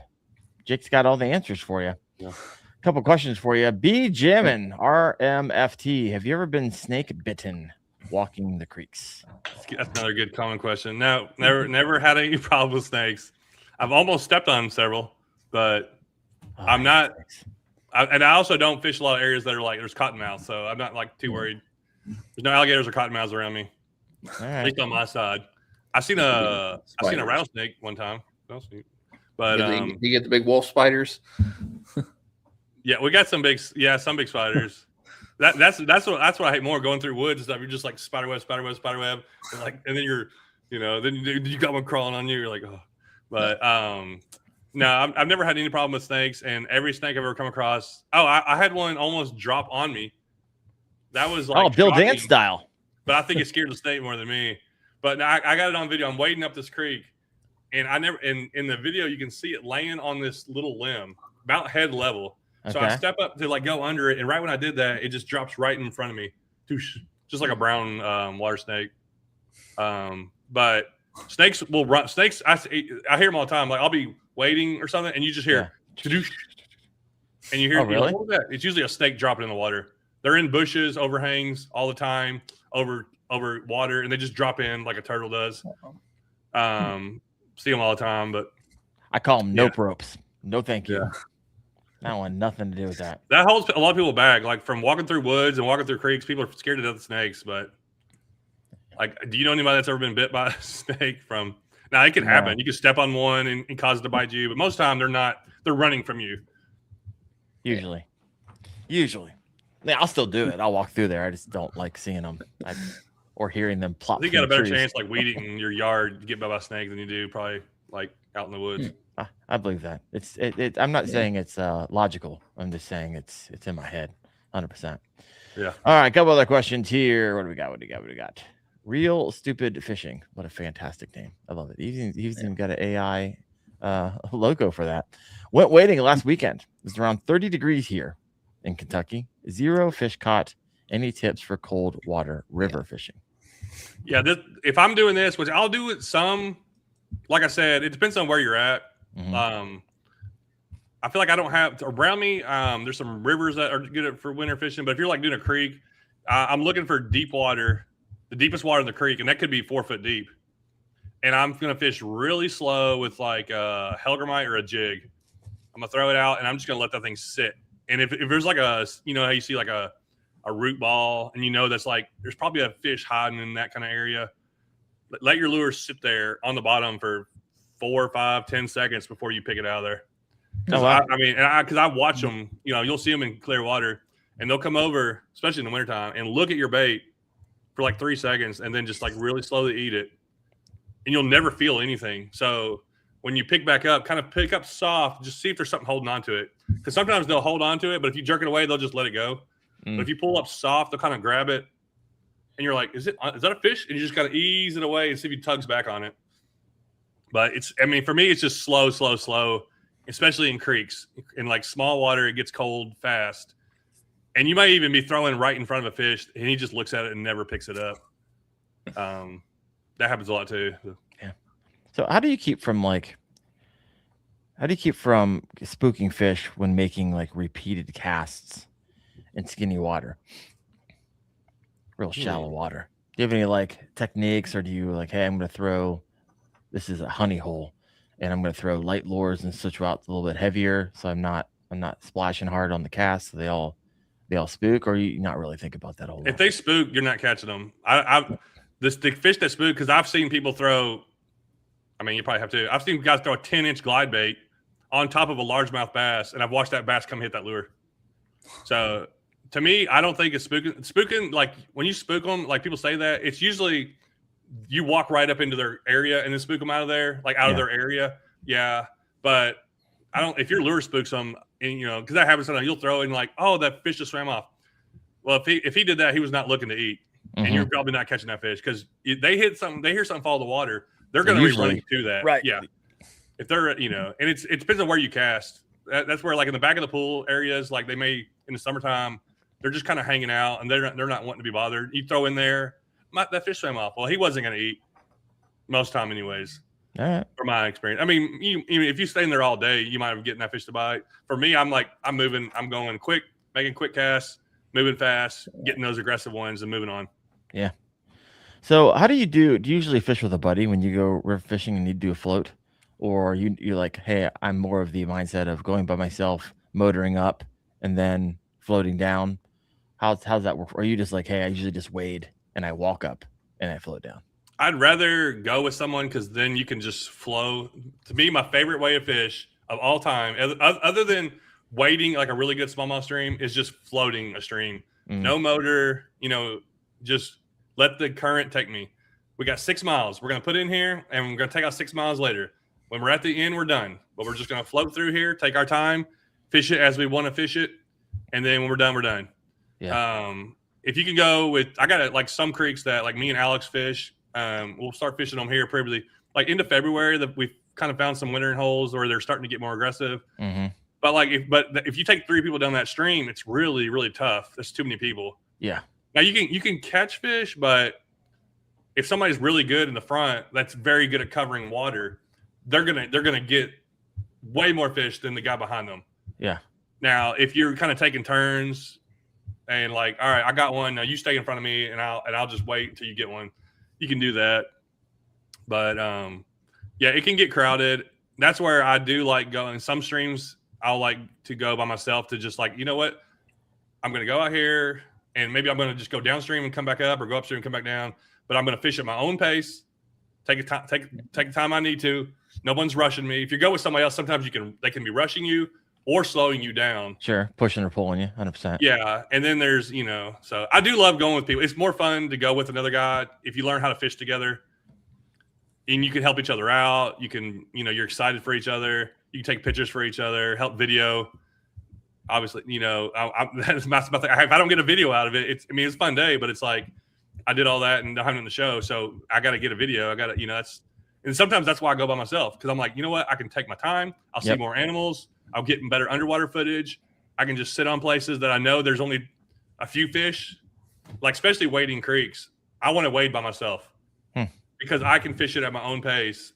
Jake's got all the answers for you. Yeah. A couple questions for you. B. Jammin, RMFT. Have you ever been snake bitten walking the creeks? That's another good common question. No, never had any problem with snakes. I've almost stepped on several, but I'm not. And I also don't fish a lot of areas that are like there's cottonmouths, so I'm not like too worried. There's no alligators or cottonmouths around me, at least on my side. I seen a rattlesnake one time. But you get the big wolf spiders. Yeah, we got some big spiders. That's what I hate more, going through woods and stuff. You're just like spider web, and then you're then you got one crawling on you. You're like, oh, but no, I've never had any problem with snakes, and every snake I've ever come across. Oh, I had one almost drop on me. That was like Bill Dance style. But I think it scared the snake more than me. But I got it on video. I'm wading up this creek. And in the video, you can see it laying on this little limb, about head level. Okay. So I step up to like go under it, and right when I did that, it just drops right in front of me, just like a brown water snake. But snakes will run. Snakes, I hear them all the time. Like I'll be waiting or something, and you just hear, and you hear, really? What was that? It's usually a snake dropping in the water. They're in bushes, overhangs all the time, over water, and they just drop in like a turtle does. See them all the time, but I call them nope ropes. No, thank you. Yeah. I want nothing to do with that. That holds a lot of people back. Like from walking through woods and walking through creeks, people are scared to death of snakes. But like, do you know anybody that's ever been bit by a snake? Now it can happen. You can step on one and cause it to bite you, but most of the time they're not. They're running from you. Usually. Yeah, I'll still do it. I'll walk through there. I just don't like seeing them. or hearing them plop. I think you got a better trees. chance like weeding your yard to get bit by a snake than you do probably like out in the woods. I believe that. I'm not saying it's logical. I'm just saying it's in my head, 100%. Yeah. All right, a couple other questions here. What do we got? Real Stupid Fishing. What a fantastic name. I love it. He's even got an AI logo for that. Went wading last weekend. It was around 30 degrees here in Kentucky. 0 fish caught. Any tips for cold water river fishing? Yeah, if I'm doing this, which I'll do it some, like I said, it depends on where you're at. Mm-hmm. I feel like I don't have around me. There's some rivers that are good for winter fishing, but if you're like doing a creek, I'm looking for deep water, the deepest water in the creek, and that could be 4 foot deep. And I'm gonna fish really slow with like a hellgrammite or a jig. I'm gonna throw it out, and I'm just gonna let that thing sit. And if there's like a, you know how you see like a root ball, and you know that's like there's probably a fish hiding in that kind of area, let your lure sit there on the bottom for 4, 5, 10 seconds before you pick it out of there. Oh, wow. Because I watch them, you know, you'll see them in clear water, and they'll come over, especially in the wintertime, and look at your bait for like 3 seconds, and then just like really slowly eat it, and you'll never feel anything. So when you pick back up, kind of pick up soft, just see if there's something holding on to it, because sometimes they'll hold on to it, but if you jerk it away, they'll just let it go. But if you pull up soft, they'll kind of grab it, and you're like, is that a fish? And you just got to ease it away and see if he tugs back on it. But for me, it's just slow, especially in creeks. In like small water, it gets cold fast. And you might even be throwing right in front of a fish, and he just looks at it and never picks it up. That happens a lot too. Yeah. So how do you keep from spooking fish when making like repeated casts in skinny water, real shallow water? Do you have any like techniques, or do you like, hey, I'm going to throw, this is a honey hole, and I'm going to throw light lures and switch out a little bit heavier, so I'm not splashing hard on the cast, so they all spook? Or you not really think about that whole lot? If they spook, you're not catching them. The fish that spook, because I've seen people throw, you probably have too. I've seen guys throw a 10-inch glide bait on top of a largemouth bass, and I've watched that bass come hit that lure. So to me, I don't think it's spooking. Spooking, like when you spook them, like people say that, it's usually you walk right up into their area and then spook them out of there, like out of their area. Yeah. But I don't, if your lure spooks them, and because that happens sometimes, you'll throw it and like, oh, that fish just swam off. Well, if he did that, he was not looking to eat. And you're probably not catching that fish, because they hear something fall in the water, they're going to be running to that. Right. Yeah. If they're, and it depends on where you cast. That's where, like in the back of the pool areas, like they may in the summertime, they're just kind of hanging out and they're not wanting to be bothered. You throw in there, that fish swam off. Well, he wasn't going to eat most time, anyways. All right. From my experience, even if you stay in there all day, you might be getting that fish to bite. For me, I'm moving, I'm going quick, making quick casts, moving fast, getting those aggressive ones, and moving on. Yeah. So how do you usually fish with a buddy when you go river fishing and you do a float? Or you're like, hey, I'm more of the mindset of going by myself, motoring up, and then floating down? How's that work? Or are you just like, hey, I usually just wade and I walk up and I float down? I'd rather go with someone, because then you can just flow. To me, my favorite way to fish of all time, other than wading like a really good smallmouth stream, is just floating a stream. No motor, just let the current take me. We got 6 miles. We're going to put in here, and we're going to take out 6 miles later. When we're at the end, we're done. But we're just going to float through here, take our time, fish it as we want to fish it, and then when we're done, we're done. Yeah. If you can go with, I got like some creeks that like me and Alex fish. We'll start fishing them here probably like into February. That we've kind of found some wintering holes, or they're starting to get more aggressive. But if you take 3 people down that stream, it's really, really tough. There's too many people. Yeah. Now you can catch fish, but if somebody's really good in the front, that's very good at covering water, they're gonna get way more fish than the guy behind them. Yeah. Now, if you're kind of taking turns and like, all right, I got one. Now you stay in front of me, and I'll just wait until you get one. You can do that. But yeah, it can get crowded. That's where I do like going. Some streams I'll like to go by myself, to just like, you know what, I'm gonna go out here, and maybe I'm going to just go downstream and come back up, or go upstream and come back down. But I'm going to fish at my own pace, take the time I need to. No one's rushing me. If you go with somebody else, sometimes they can be rushing you, or slowing you down. Sure. Pushing or pulling you 100%. Yeah. And then there's, so I do love going with people. It's more fun to go with another guy if you learn how to fish together and you can help each other out. You can, you're excited for each other. You can take pictures for each other, help video. Obviously, that's my thing. If I don't get a video out of it, it's a fun day, but it's like I did all that and I'm in the show. So I got to get a video. I got to, and sometimes that's why I go by myself. Cause I'm like, you know what? I can take my time. I'll see more animals. I'll get better underwater footage. I can just sit on places that I know there's only a few fish, like especially wading creeks. I want to wade by myself because I can fish it at my own pace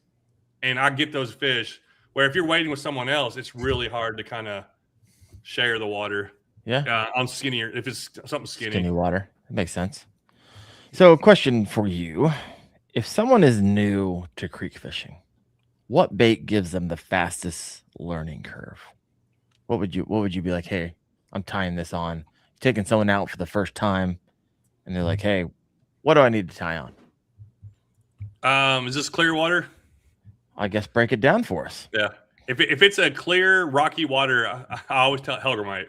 and I get those fish where if you're wading with someone else, it's really hard to kind of share the water. Yeah. On skinnier, if it's something skinny water. That makes sense. So question for you. If someone is new to creek fishing, what bait gives them the fastest learning curve? What would you be like, hey, I'm tying this on, taking someone out for the first time, and they're like, hey, what do I need to tie on? Is this clear water? I guess break it down for us. Yeah. If it's a clear, rocky water, I always tell Helgramite.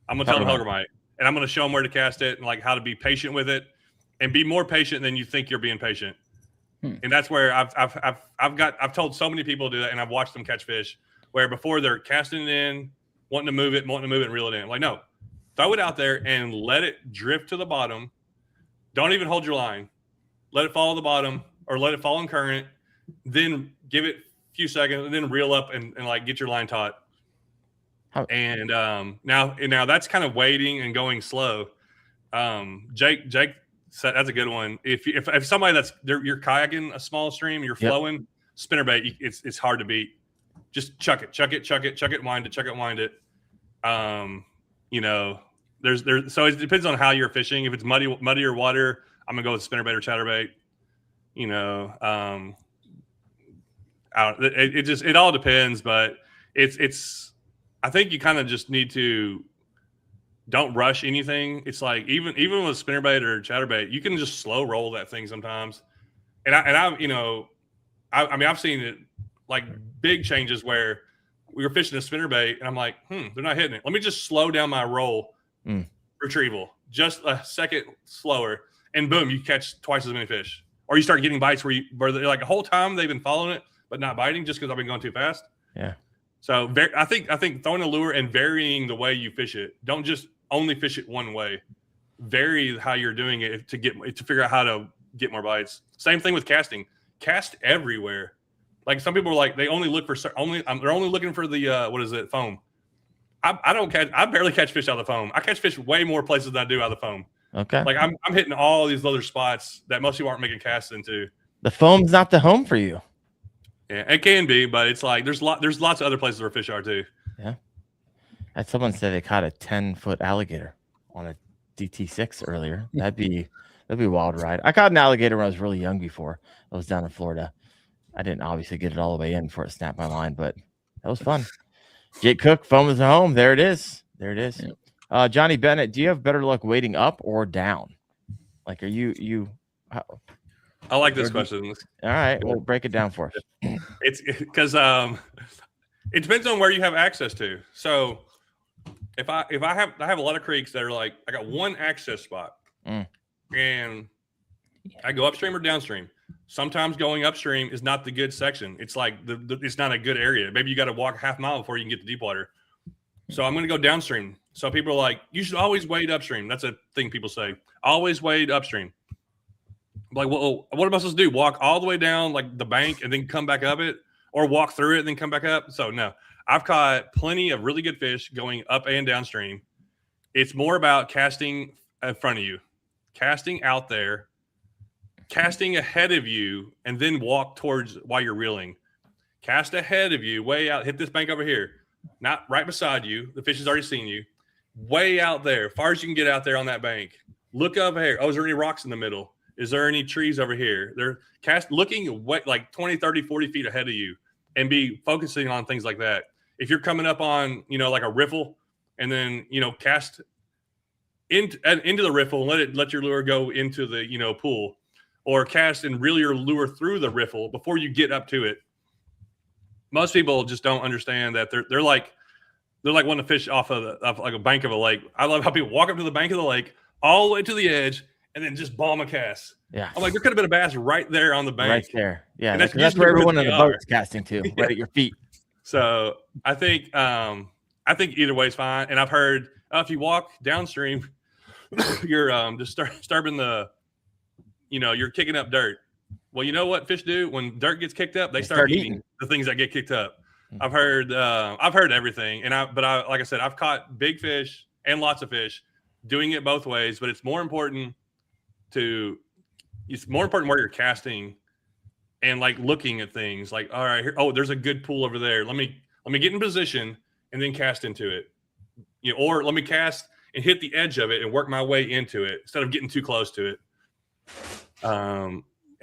I'm going to tell them Helgramite. And I'm going to show them where to cast it and like how to be patient with it and be more patient than you think you're being patient. And that's where I've told so many people to do that, and I've watched them catch fish where before they're casting it in, wanting to move it and reel it in. Like, no, throw it out there and let it drift to the bottom. Don't even hold your line. Let it fall to the bottom or let it fall in current. Then give it a few seconds and then reel up and like get your line taut. And now that's kind of waiting and going slow. Jake said that's a good one. If somebody you're kayaking a small stream, you're flowing, spinnerbait, it's hard to beat. Just chuck it, wind it. There's so it depends on how you're fishing. If it's muddier water, I'm gonna go with spinnerbait or chatterbait. It all depends, but it's I think you kind of just need to don't rush anything. It's like even with spinnerbait or chatterbait, you can just slow roll that thing sometimes. I've seen it like big changes where we were fishing a spinnerbait and I'm like, they're not hitting it. Let me just slow down my roll retrieval just a second slower, and boom, you catch twice as many fish. Or you start getting bites where they're like the whole time they've been following it but not biting just because I've been going too fast. Yeah. So I think throwing a lure and varying the way you fish it. Don't just only fish it one way. Vary how you're doing it to figure out how to get more bites. Same thing with casting. Cast everywhere. Like some people are like they only look for they're only looking for the foam. I barely catch fish out of the foam. I catch fish way more places than I do out of the foam. Okay. Like I'm hitting all these other spots that most people aren't making casts into. The foam's not the home for you. Yeah, it can be, but it's like there's lots of other places where fish are too. Yeah. I had someone say they caught a 10-foot alligator on a DT6 earlier. That'd be a wild ride. I caught an alligator when I was really young before. I was down in Florida. I didn't obviously get it all the way in before it snapped my line, but that was fun. Jake Cook, foam is the home. There it is. Yeah. Johnny Bennett, do you have better luck wading up or down? Like, are you I like this question. All right, well, break it down for us. It's because it depends on where you have access to. So if I have a lot of creeks that are like I got one access spot, and I go upstream or downstream. Sometimes going upstream is not the good section. It's like it's not a good area. Maybe you got to walk half mile before you can get to deep water. So I'm going to go downstream. So people are like, you should always wade upstream. That's a thing people say. Always wade upstream. I'm like, well, what am I supposed to do? Walk all the way down like the bank and then come back up it, or walk through it and then come back up? So no, I've caught plenty of really good fish going up and downstream. It's more about casting in front of you, casting out there, casting ahead of you, and then walk towards while you're reeling. Cast ahead of you, way out, hit this bank over here. Not right beside you. The fish has already seen you. Way out there, far as you can get out there on that bank. Look over here. Oh, is there any rocks in the middle? Is there any trees over here? They're looking like 20, 30, 40 feet ahead of you and be focusing on things like that. If you're coming up on, like a riffle and then, cast into the riffle and let your lure go into the, pool, or cast and reel your lure through the riffle before you get up to it. Most people just don't understand that they're like They're like wanting to fish off of like a bank of a lake. I love how people walk up to the bank of the lake, all the way to the edge, and then just bomb a cast. Yeah. I'm like, there could have been a bass right there on the bank. Right there. Yeah. And That's usually where everyone they in the are. boat's casting to, right at your feet. So I think either way is fine. And I've heard if you walk downstream, you're just disturbing you're kicking up dirt. Well, you know what fish do when dirt gets kicked up? They start eating the things that get kicked up. I've heard everything, but like I said, I've caught big fish and lots of fish doing it both ways. But it's more important where you're casting and like looking at things. Like, all right, there's a good pool over there. Let me get in position and then cast into it. Or let me cast and hit the edge of it and work my way into it instead of getting too close to it.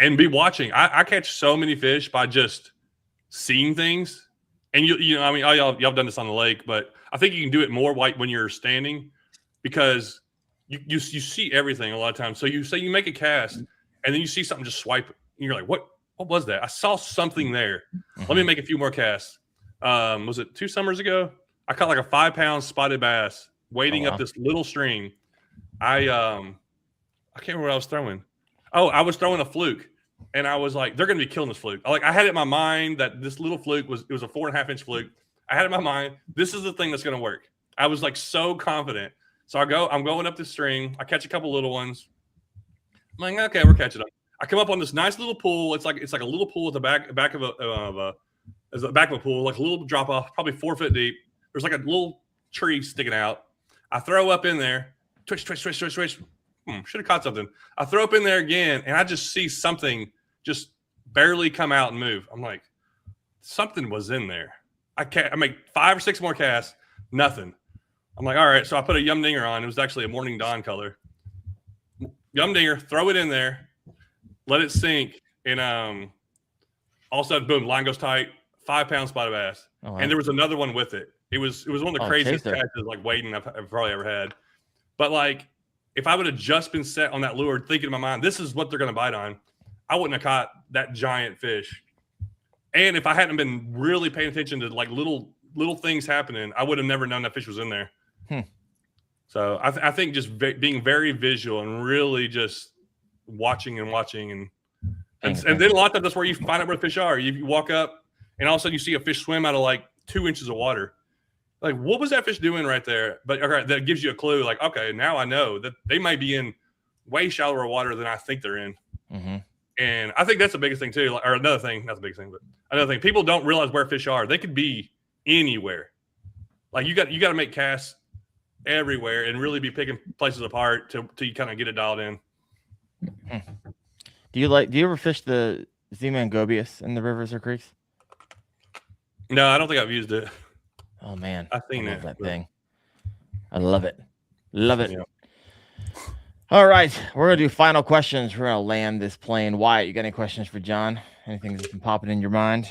And be watching. I catch so many fish by just seeing things. And y'all done this on the lake, but I think you can do it more when you're standing because you see everything a lot of times. So you make a cast and then you see something just swipe and you're like, what was that? I saw something there. Let me make a few more casts. Was it 2 summers ago? I caught like a 5-pound spotted bass wading up this little stream. I can't remember what I was throwing. I was throwing a fluke, and I was like, they're going to be killing this fluke. I had it in my mind that this little fluke was a 4.5-inch fluke. I had it in my mind, this is the thing that's going to work. I was like so confident. So I'm going up this stream. I catch a couple little ones. I'm like, okay, we're catching them. I come up on this nice little pool. It's like a little pool at the back of a pool, like a little drop off, probably 4 foot deep. There's like a little tree sticking out. I throw up in there, twitch. Should have caught something. I throw up in there again, and I just see something just barely come out and move. I'm like, something was in there. I make 5 or 6 more casts, nothing. I'm like, all right. So I put a Yum Dinger on. It was actually a Morning Dawn color. Yum Dinger, throw it in there, let it sink, and all of a sudden, boom, line goes tight. 5-pound spotted bass, and there was another one with it. It was one of the craziest catches like wading I've probably ever had. But like, if I would have just been set on that lure, thinking in my mind, this is what they're going to bite on, I wouldn't have caught that giant fish. And if I hadn't been really paying attention to like little things happening, I would have never known that fish was in there. So I think just being very visual and really just watching and then a lot of times that's where you find out where the fish are. You walk up and all of a sudden you see a fish swim out of like 2 inches of water. Like, what was that fish doing right there? But okay, that gives you a clue. Like, okay, now I know that they might be in way shallower water than I think they're in. And I think that's the biggest thing too. Or another thing, not the biggest thing, but another thing. People don't realize where fish are. They could be anywhere. Like you got to make casts everywhere and really be picking places apart till you kind of get it dialed in. Do you ever fish the Z-Man gobius in the rivers or creeks? No, I don't think I've used it. Oh man, I've seen I love it. that thing. I love it. Yeah. All right, we're gonna do final questions. We're gonna land this plane. Wyatt, you got any questions for John? Anything that's been popping in your mind?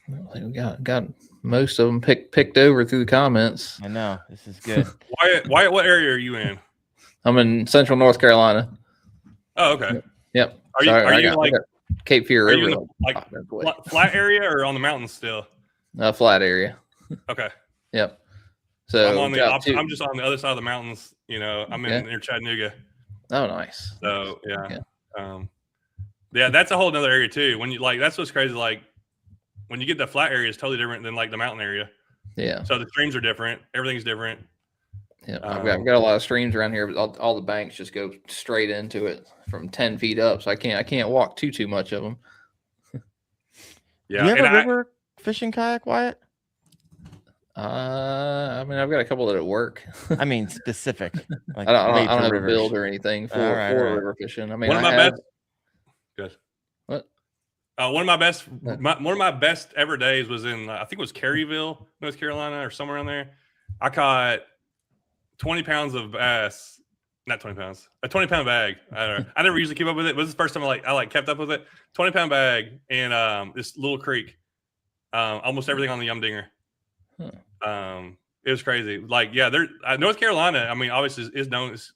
I think we got most of them picked over through the comments. I know this is good. Wyatt, what area are you in? I'm in Central North Carolina. Oh, okay. Yep. Are you like Cape Fear River? You in flat area or on the mountains still? Flat area. Okay. Yep. So I'm just on the other side of the mountains. I'm near Chattanooga. Oh, nice. So yeah, that's a whole nother area too. When you that's what's crazy. Like when you get the flat area, is totally different than like the mountain area. Yeah. So the streams are different. Everything's different. Yeah, I've got a lot of streams around here, but all the banks just go straight into it from 10 feet up. So I can't walk too much of them. Yeah. Do you have a river fishing kayak, Wyatt? I mean, I've got a couple that at work. I mean, specific. Like I don't have a build or anything for river fishing. I mean, one of my best. Good. What? One of my best ever days was in I think it was Caryville, North Carolina, or somewhere around there. I caught 20 pounds of bass. Not 20 pounds. A 20-pound bag. I don't know. I never usually keep up with it. But this is the first time I kept up with it. 20-pound bag in this little creek. Almost everything on the Yum Dinger. It was crazy. North Carolina, I mean, obviously is known as,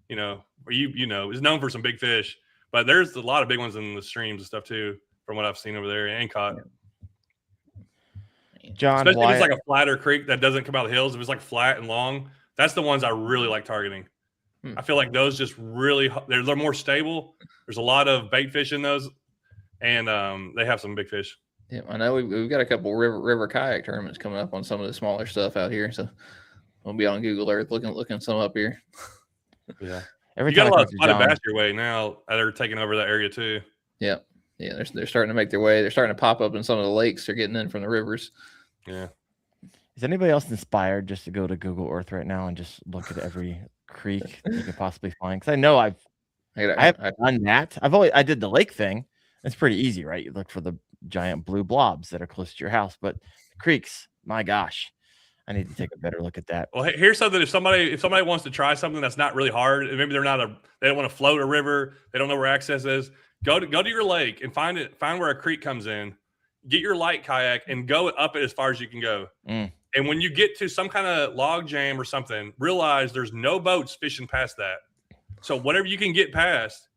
is known for some big fish, but there's a lot of big ones in the streams and stuff too, from what I've seen over there and caught. John, Especially if it's Wyatt. like a flatter creek that doesn't come out of the hills. If it's like flat and long, that's the ones I really like targeting. I feel like those just really they're more stable. There's a lot of bait fish in those, and they have some big fish. Yeah, I know we've got a couple river kayak tournaments coming up on some of the smaller stuff out here, so we'll be on Google Earth looking some up here. Yeah, Every you got a time I lot talk of to spotted John, bass your way now that are taking over that area too. Yeah, they're starting to make their way. They're starting to pop up in some of the lakes. They're getting in from the rivers. Yeah. is anybody else inspired just to go to Google Earth right now and just look at every creek you could possibly find? Because I know I've done that. I did the lake thing. It's pretty easy, right? You look for the giant blue blobs that are close to your house, but the creeks, my gosh, I need to take a better look at that. Well, here's something. If somebody wants to try something that's not really hard, and maybe they don't want to float a river, they don't know where access is, go to your lake and find where a creek comes in, get your light kayak and go up it as far as you can go. And when you get to some kind of log jam or something, realize there's no boats fishing past that. So whatever you can get past,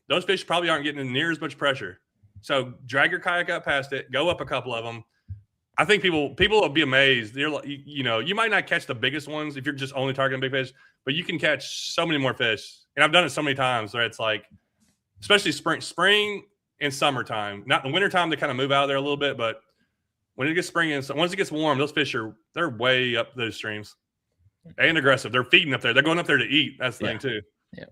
those fish probably aren't getting near as much pressure. So drag your kayak up past it, go up a couple of them. I think people will be amazed. You might not catch the biggest ones if you're just only targeting big fish, but you can catch so many more fish. And I've done it so many times where it's like, especially spring and summertime. Not in wintertime, they kind of move out of there a little bit, but when it gets spring and once it gets warm, those fish they're way up those streams and aggressive. They're feeding up there. They're going up there to eat. That's the thing too. Yeah,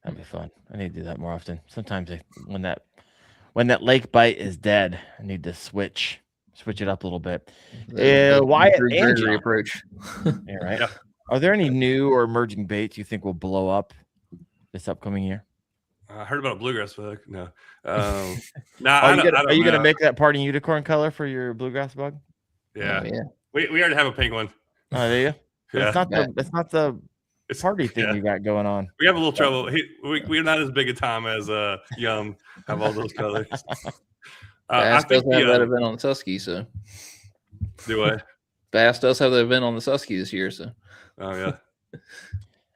that'd be fun. I need to do that more often. Sometimes when that lake bite is dead, I need to switch it up a little bit. Wyatt and John. approach. Yeah, right. Yeah. Are there any new or emerging baits you think will blow up this upcoming year? I heard about a bluegrass bug. No. Are you going to make that party unicorn color for your bluegrass bug? Yeah. We already have a pink one. Oh, do you? Yeah. It's not the party thing you got going on. We have a little trouble. We're not as big a time as Yum have all those colors. Bass does have that event on the Susky, so. Do what? Bass does have the event on the Susky this year, so. Oh yeah.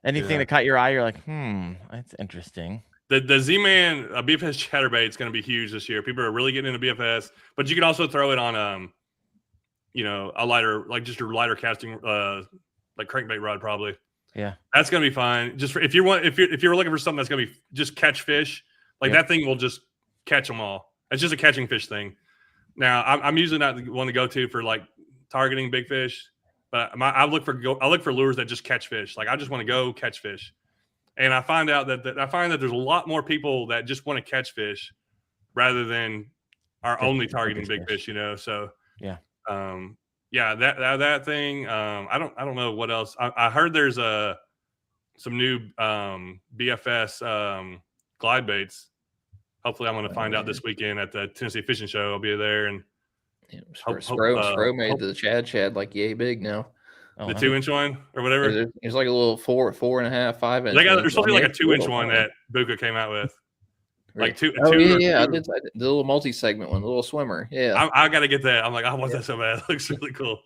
Anything that caught your eye, you're like, that's interesting. The Z-Man BFS chatterbait is going to be huge this year. People are really getting into BFS, but you can also throw it on a lighter, like just your lighter casting like crankbait rod probably. Yeah, that's going to be fine. Just if you're looking for something that's going to be just catch fish, like that thing will just catch them all. It's just a catching fish thing. Now I'm usually not the one to go to for like targeting big fish, but I look for lures that just catch fish. Like I just want to go catch fish. And I find out that there's a lot more people that just want to catch fish rather than are only targeting big fish, So that thing. I don't know what else. I heard there's some new BFS glide baits. Hopefully, I'm going to find out this weekend at the Tennessee Fishing Show. I'll be there and Spro made the Chad like yay big now. The 2-inch one or whatever. It's like a little 4.5, 5 inch. There's something like a 2-inch one that Buka came out with. Like two. I did the little multi-segment one, the little swimmer. Yeah, I got to get that. I'm like, I want that so bad. It looks really cool.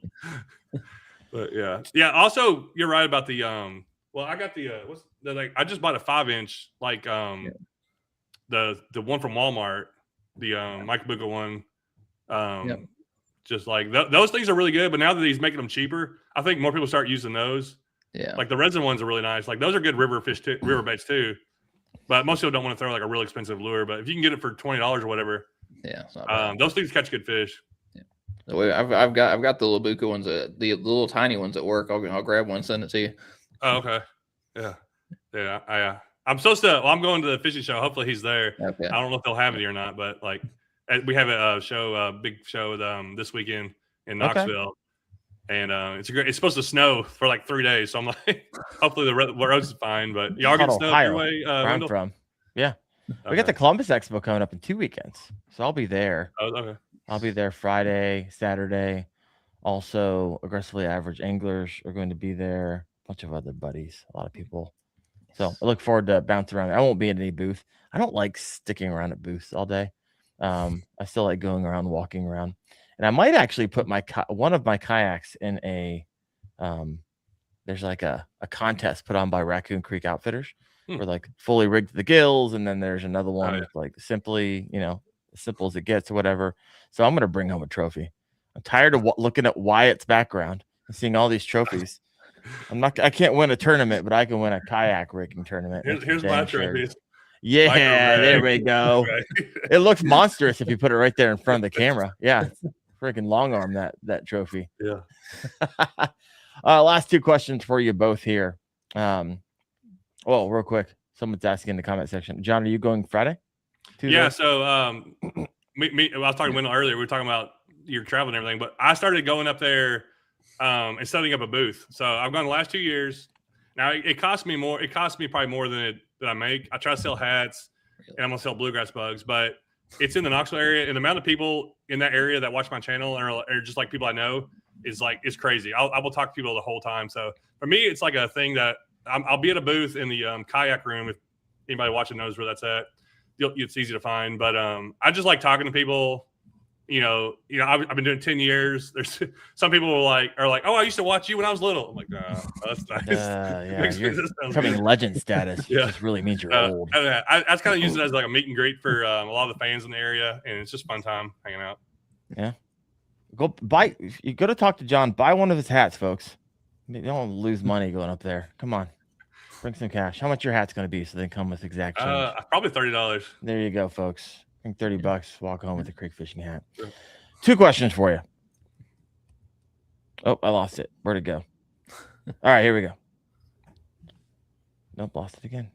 But yeah. Also, you're right about the Well, I got the I just bought a 5-inch the one from Walmart, the Mike Buka one. Just like those things are really good, but now that he's making them cheaper, I think more people start using those. Yeah, like the resin ones are really nice. Like those are good river baits too. But most people don't want to throw like a real expensive lure. But if you can get it for $20 or whatever, those things catch good fish. Yeah, I've got the little Buka ones, the little tiny ones at work. I'll grab one, send it to you. Oh, okay. Yeah. I'm supposed to. Well, I'm going to the fishing show. Hopefully he's there. Okay. I don't know if they'll have it or not, but like. We have a big show this weekend in Knoxville, and it's supposed to snow for like 3 days. So I'm like, hopefully the roads is fine. But y'all get snow your way. Where I'm from, we got the Columbus Expo coming up in 2 weekends, so I'll be there. Oh, okay. I'll be there Friday, Saturday. Also, Aggressively Average Anglers are going to be there. A bunch of other buddies, a lot of people. So I look forward to bouncing around. I won't be at any booth. I don't like sticking around at booths all day. I still like going around, walking around, and I might actually put one of my kayaks in a there's like a contest put on by Raccoon Creek Outfitters where like fully rigged to the gills, and then there's another one with like simply, as simple as it gets or whatever. So I'm gonna bring home a trophy. I'm tired of looking at Wyatt's background and seeing all these trophies. I can't win a tournament, but I can win a kayak rigging tournament. Here's my trophies. Yeah, there we go. It looks monstrous if you put it right there in front of the camera. Yeah, it's freaking long arm that trophy. Yeah. Last two questions for you both here. Well, real quick, someone's asking in the comment section. John, are you going Friday? Tuesday? Yeah. So I was talking to Wendell earlier. We were talking about your travel and everything, but I started going up there and setting up a booth. So I've gone the last 2 years. Now it cost me more. It cost me probably more than I make. I try to sell hats and I'm gonna sell bluegrass bugs, but it's in the Knoxville area, and the amount of people in that area that watch my channel are just like people I know is crazy. I will talk to people the whole time. So for me, it's like a thing that I'll be at a booth in the kayak room. If anybody watching knows where that's at, it's easy to find. But I just like talking to people. I've been doing 10 years. There's some people are like, oh, I used to watch you when I was little. I'm like, that's nice. Yeah, you're becoming legend status. Yeah. It just really means you're old. I just kind of use it as like a meet and greet for a lot of the fans in the area, and it's just fun time hanging out. Yeah. You go to talk to John, buy one of his hats, folks. You don't lose money going up there. Come on. Bring some cash. How much your hat's going to be so they come with exact change? Probably $30. There you go, folks. I think $30. Walk home with a creek fishing hat. Sure. Two questions for you. Oh, I lost it. Where'd it go? All right, here we go. Nope, lost it again.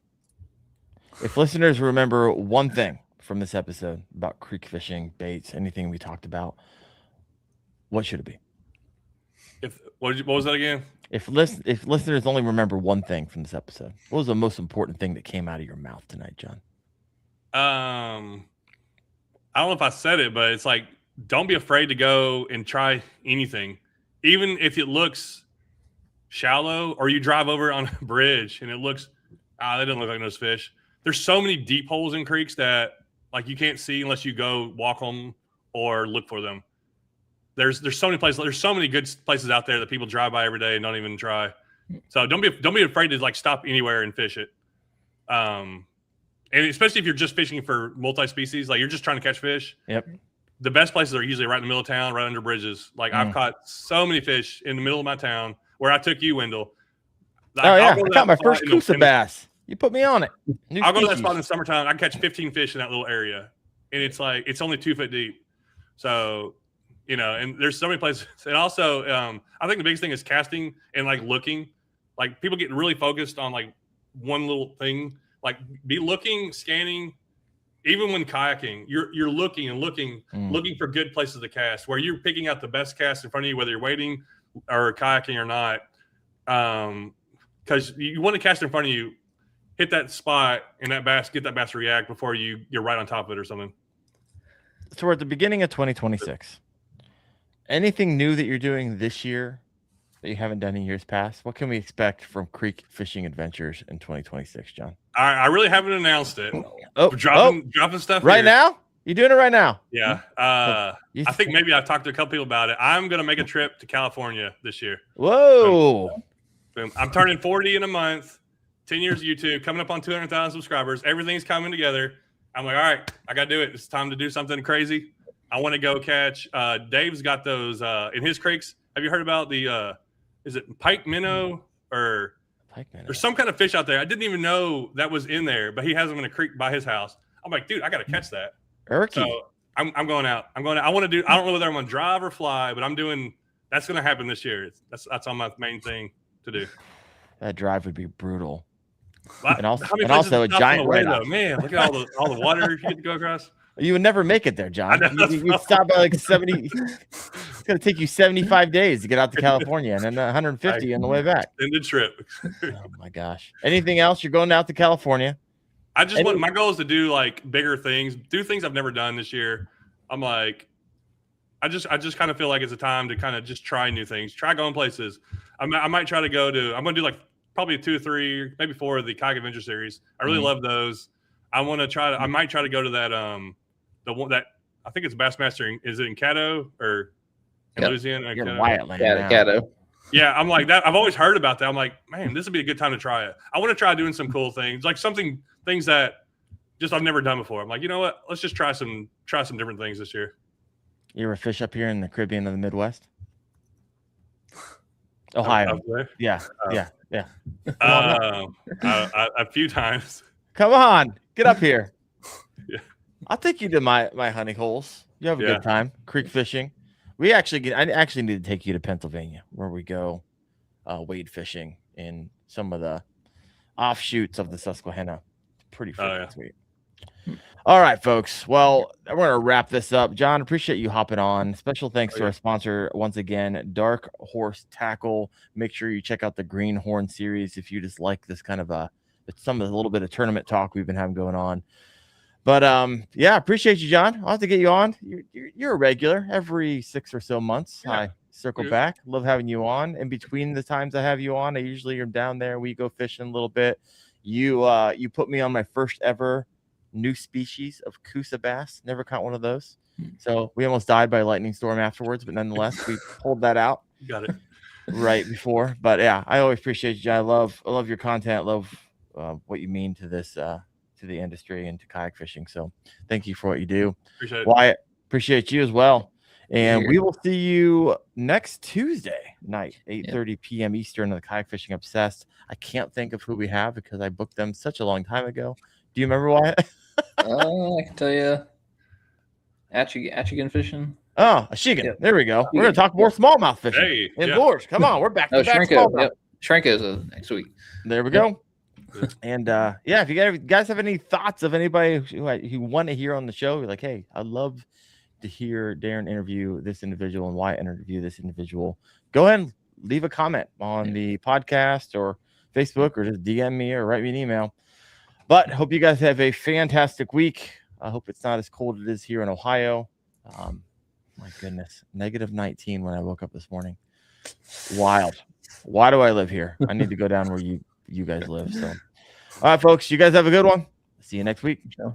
If listeners remember one thing from this episode about creek fishing, baits, anything we talked about, what should it be? What was that again? If listeners only remember one thing from this episode, what was the most important thing that came out of your mouth tonight, John? I don't know if I said it, but it's like, don't be afraid to go and try anything, even if it looks shallow, or you drive over on a bridge and it looks, that doesn't look like those fish. There's so many deep holes in creeks that like you can't see unless you go walk them or look for them. There's so many places. There's so many good places out there that people drive by every day and don't even try. So don't be afraid to like stop anywhere and fish it. And especially if you're just fishing for multi-species, like you're just trying to catch fish. Yep. The best places are usually right in the middle of town, right under bridges. Like I've caught so many fish in the middle of my town where I took you, Wendell. I caught my first Coosa bass. You put me on it. I'll go to that spot in the summertime. I catch 15 fish in that little area, and it's like it's only 2 foot deep. So, and there's so many places. And also, I think the biggest thing is casting and like looking. Like people get really focused on like one little thing. Like be looking, scanning. Even when kayaking, you're looking and looking for good places to cast, where you're picking out the best cast in front of you, whether you're waiting or kayaking or not. Because you want to cast in front of you, hit that spot, and get that bass to react before you're right on top of it or something. So we're at the beginning of 2026. Anything new that you're doing this year that you haven't done in years past? What can we expect from Creek Fishing Adventures in 2026, John? I really haven't announced it. Dropping stuff right here. Now? You doing it right now? Yeah. I think maybe I've talked to a couple people about it. I'm going to make a trip to California this year. Whoa. Boom. I'm turning 40 in a month, 10 years of YouTube, coming up on 200,000 subscribers. Everything's coming together. I'm like, all right, I got to do it. It's time to do something crazy. I want to go catch. Dave's got those in his creeks. Have you heard about the, is it pike minnow or there's some kind of fish out there? I didn't even know that was in there, but he has them in a creek by his house. I'm like, dude, I got to catch that. So I'm going out. I want to do, I don't know whether I'm going to drive or fly, but that's going to happen this year. That's on my main thing to do. That drive would be brutal. And also a giant write-off. Man, look at all the water you get to go across. You would never make it there, John. You stop by like 70. It's going to take you 75 days to get out to California and then 150 on the way back. Extended trip. Oh my gosh. Anything else? You're going out to California? My goal is to do like bigger things, do things I've never done this year. I'm like, I just kind of feel like it's a time to kind of just try new things, try going places. I might try to I'm going to do like probably 2 or 3, maybe 4 of the Kayak Adventure series. I really love those. I might try to go to that, the one that I think it's Bassmaster. Is it in Caddo or in Louisiana? You're Wyatt Land. Caddo. Yeah, I'm like that. I've always heard about that. I'm like, man, this would be a good time to try it. I want to try doing some cool things, like things that just I've never done before. I'm like, you know what? Let's just try some different things this year. You ever fish up here in the Caribbean or the Midwest? Ohio. Yeah. A few times. Come on, get up here. Yeah. I'll take you to my honey holes. You have a good time creek fishing. I actually need to take you to Pennsylvania where we go wade fishing in some of the offshoots of the Susquehanna. Pretty freaking sweet. All right, folks. Well, we're going to wrap this up. John, appreciate you hopping on. Special thanks to our sponsor once again, Dark Horse Tackle. Make sure you check out the Greenhorn series if you just like this kind of a little bit of tournament talk we've been having going on. But appreciate you, John. I'll have to get you on. You're a regular every 6 or so months. I circle back. Love having you on. In between the times I have you on, I usually am down there. We go fishing a little bit. You put me on my first ever new species of Coosa bass. Never caught one of those. So we almost died by a lightning storm afterwards, but nonetheless, we pulled that out. You got it right before. But yeah, I always appreciate you, John. I love your content. Love what you mean to this to the industry and to kayak fishing. So thank you for what you do. Appreciate it. Wyatt, appreciate you as well. And we will see you next Tuesday night, 8:30 p.m. Eastern on the Kayak Fishing Obsessed. I can't think of who we have because I booked them such a long time ago. Do you remember, Wyatt? I can tell you. Achigan fishing. Oh, Achigan. Yep. There we go. We're going to talk more smallmouth fishing indoors. Come on. We're back to back smallmouth. Shrinko is next week. There we go. And if you guys have any thoughts of anybody who want to hear on the show, you're like, hey, I'd love to hear Darren interview this individual and Wyatt interview this individual, go ahead and leave a comment on the podcast or Facebook or just DM me or write me an email. But hope you guys have a fantastic week. I hope it's not as cold as it is here in Ohio. My goodness, -19 when I woke up this morning. Wild. Why do I live here? I need to go down where you guys live. So, all right, folks, you guys have a good one. See you next week. Ciao.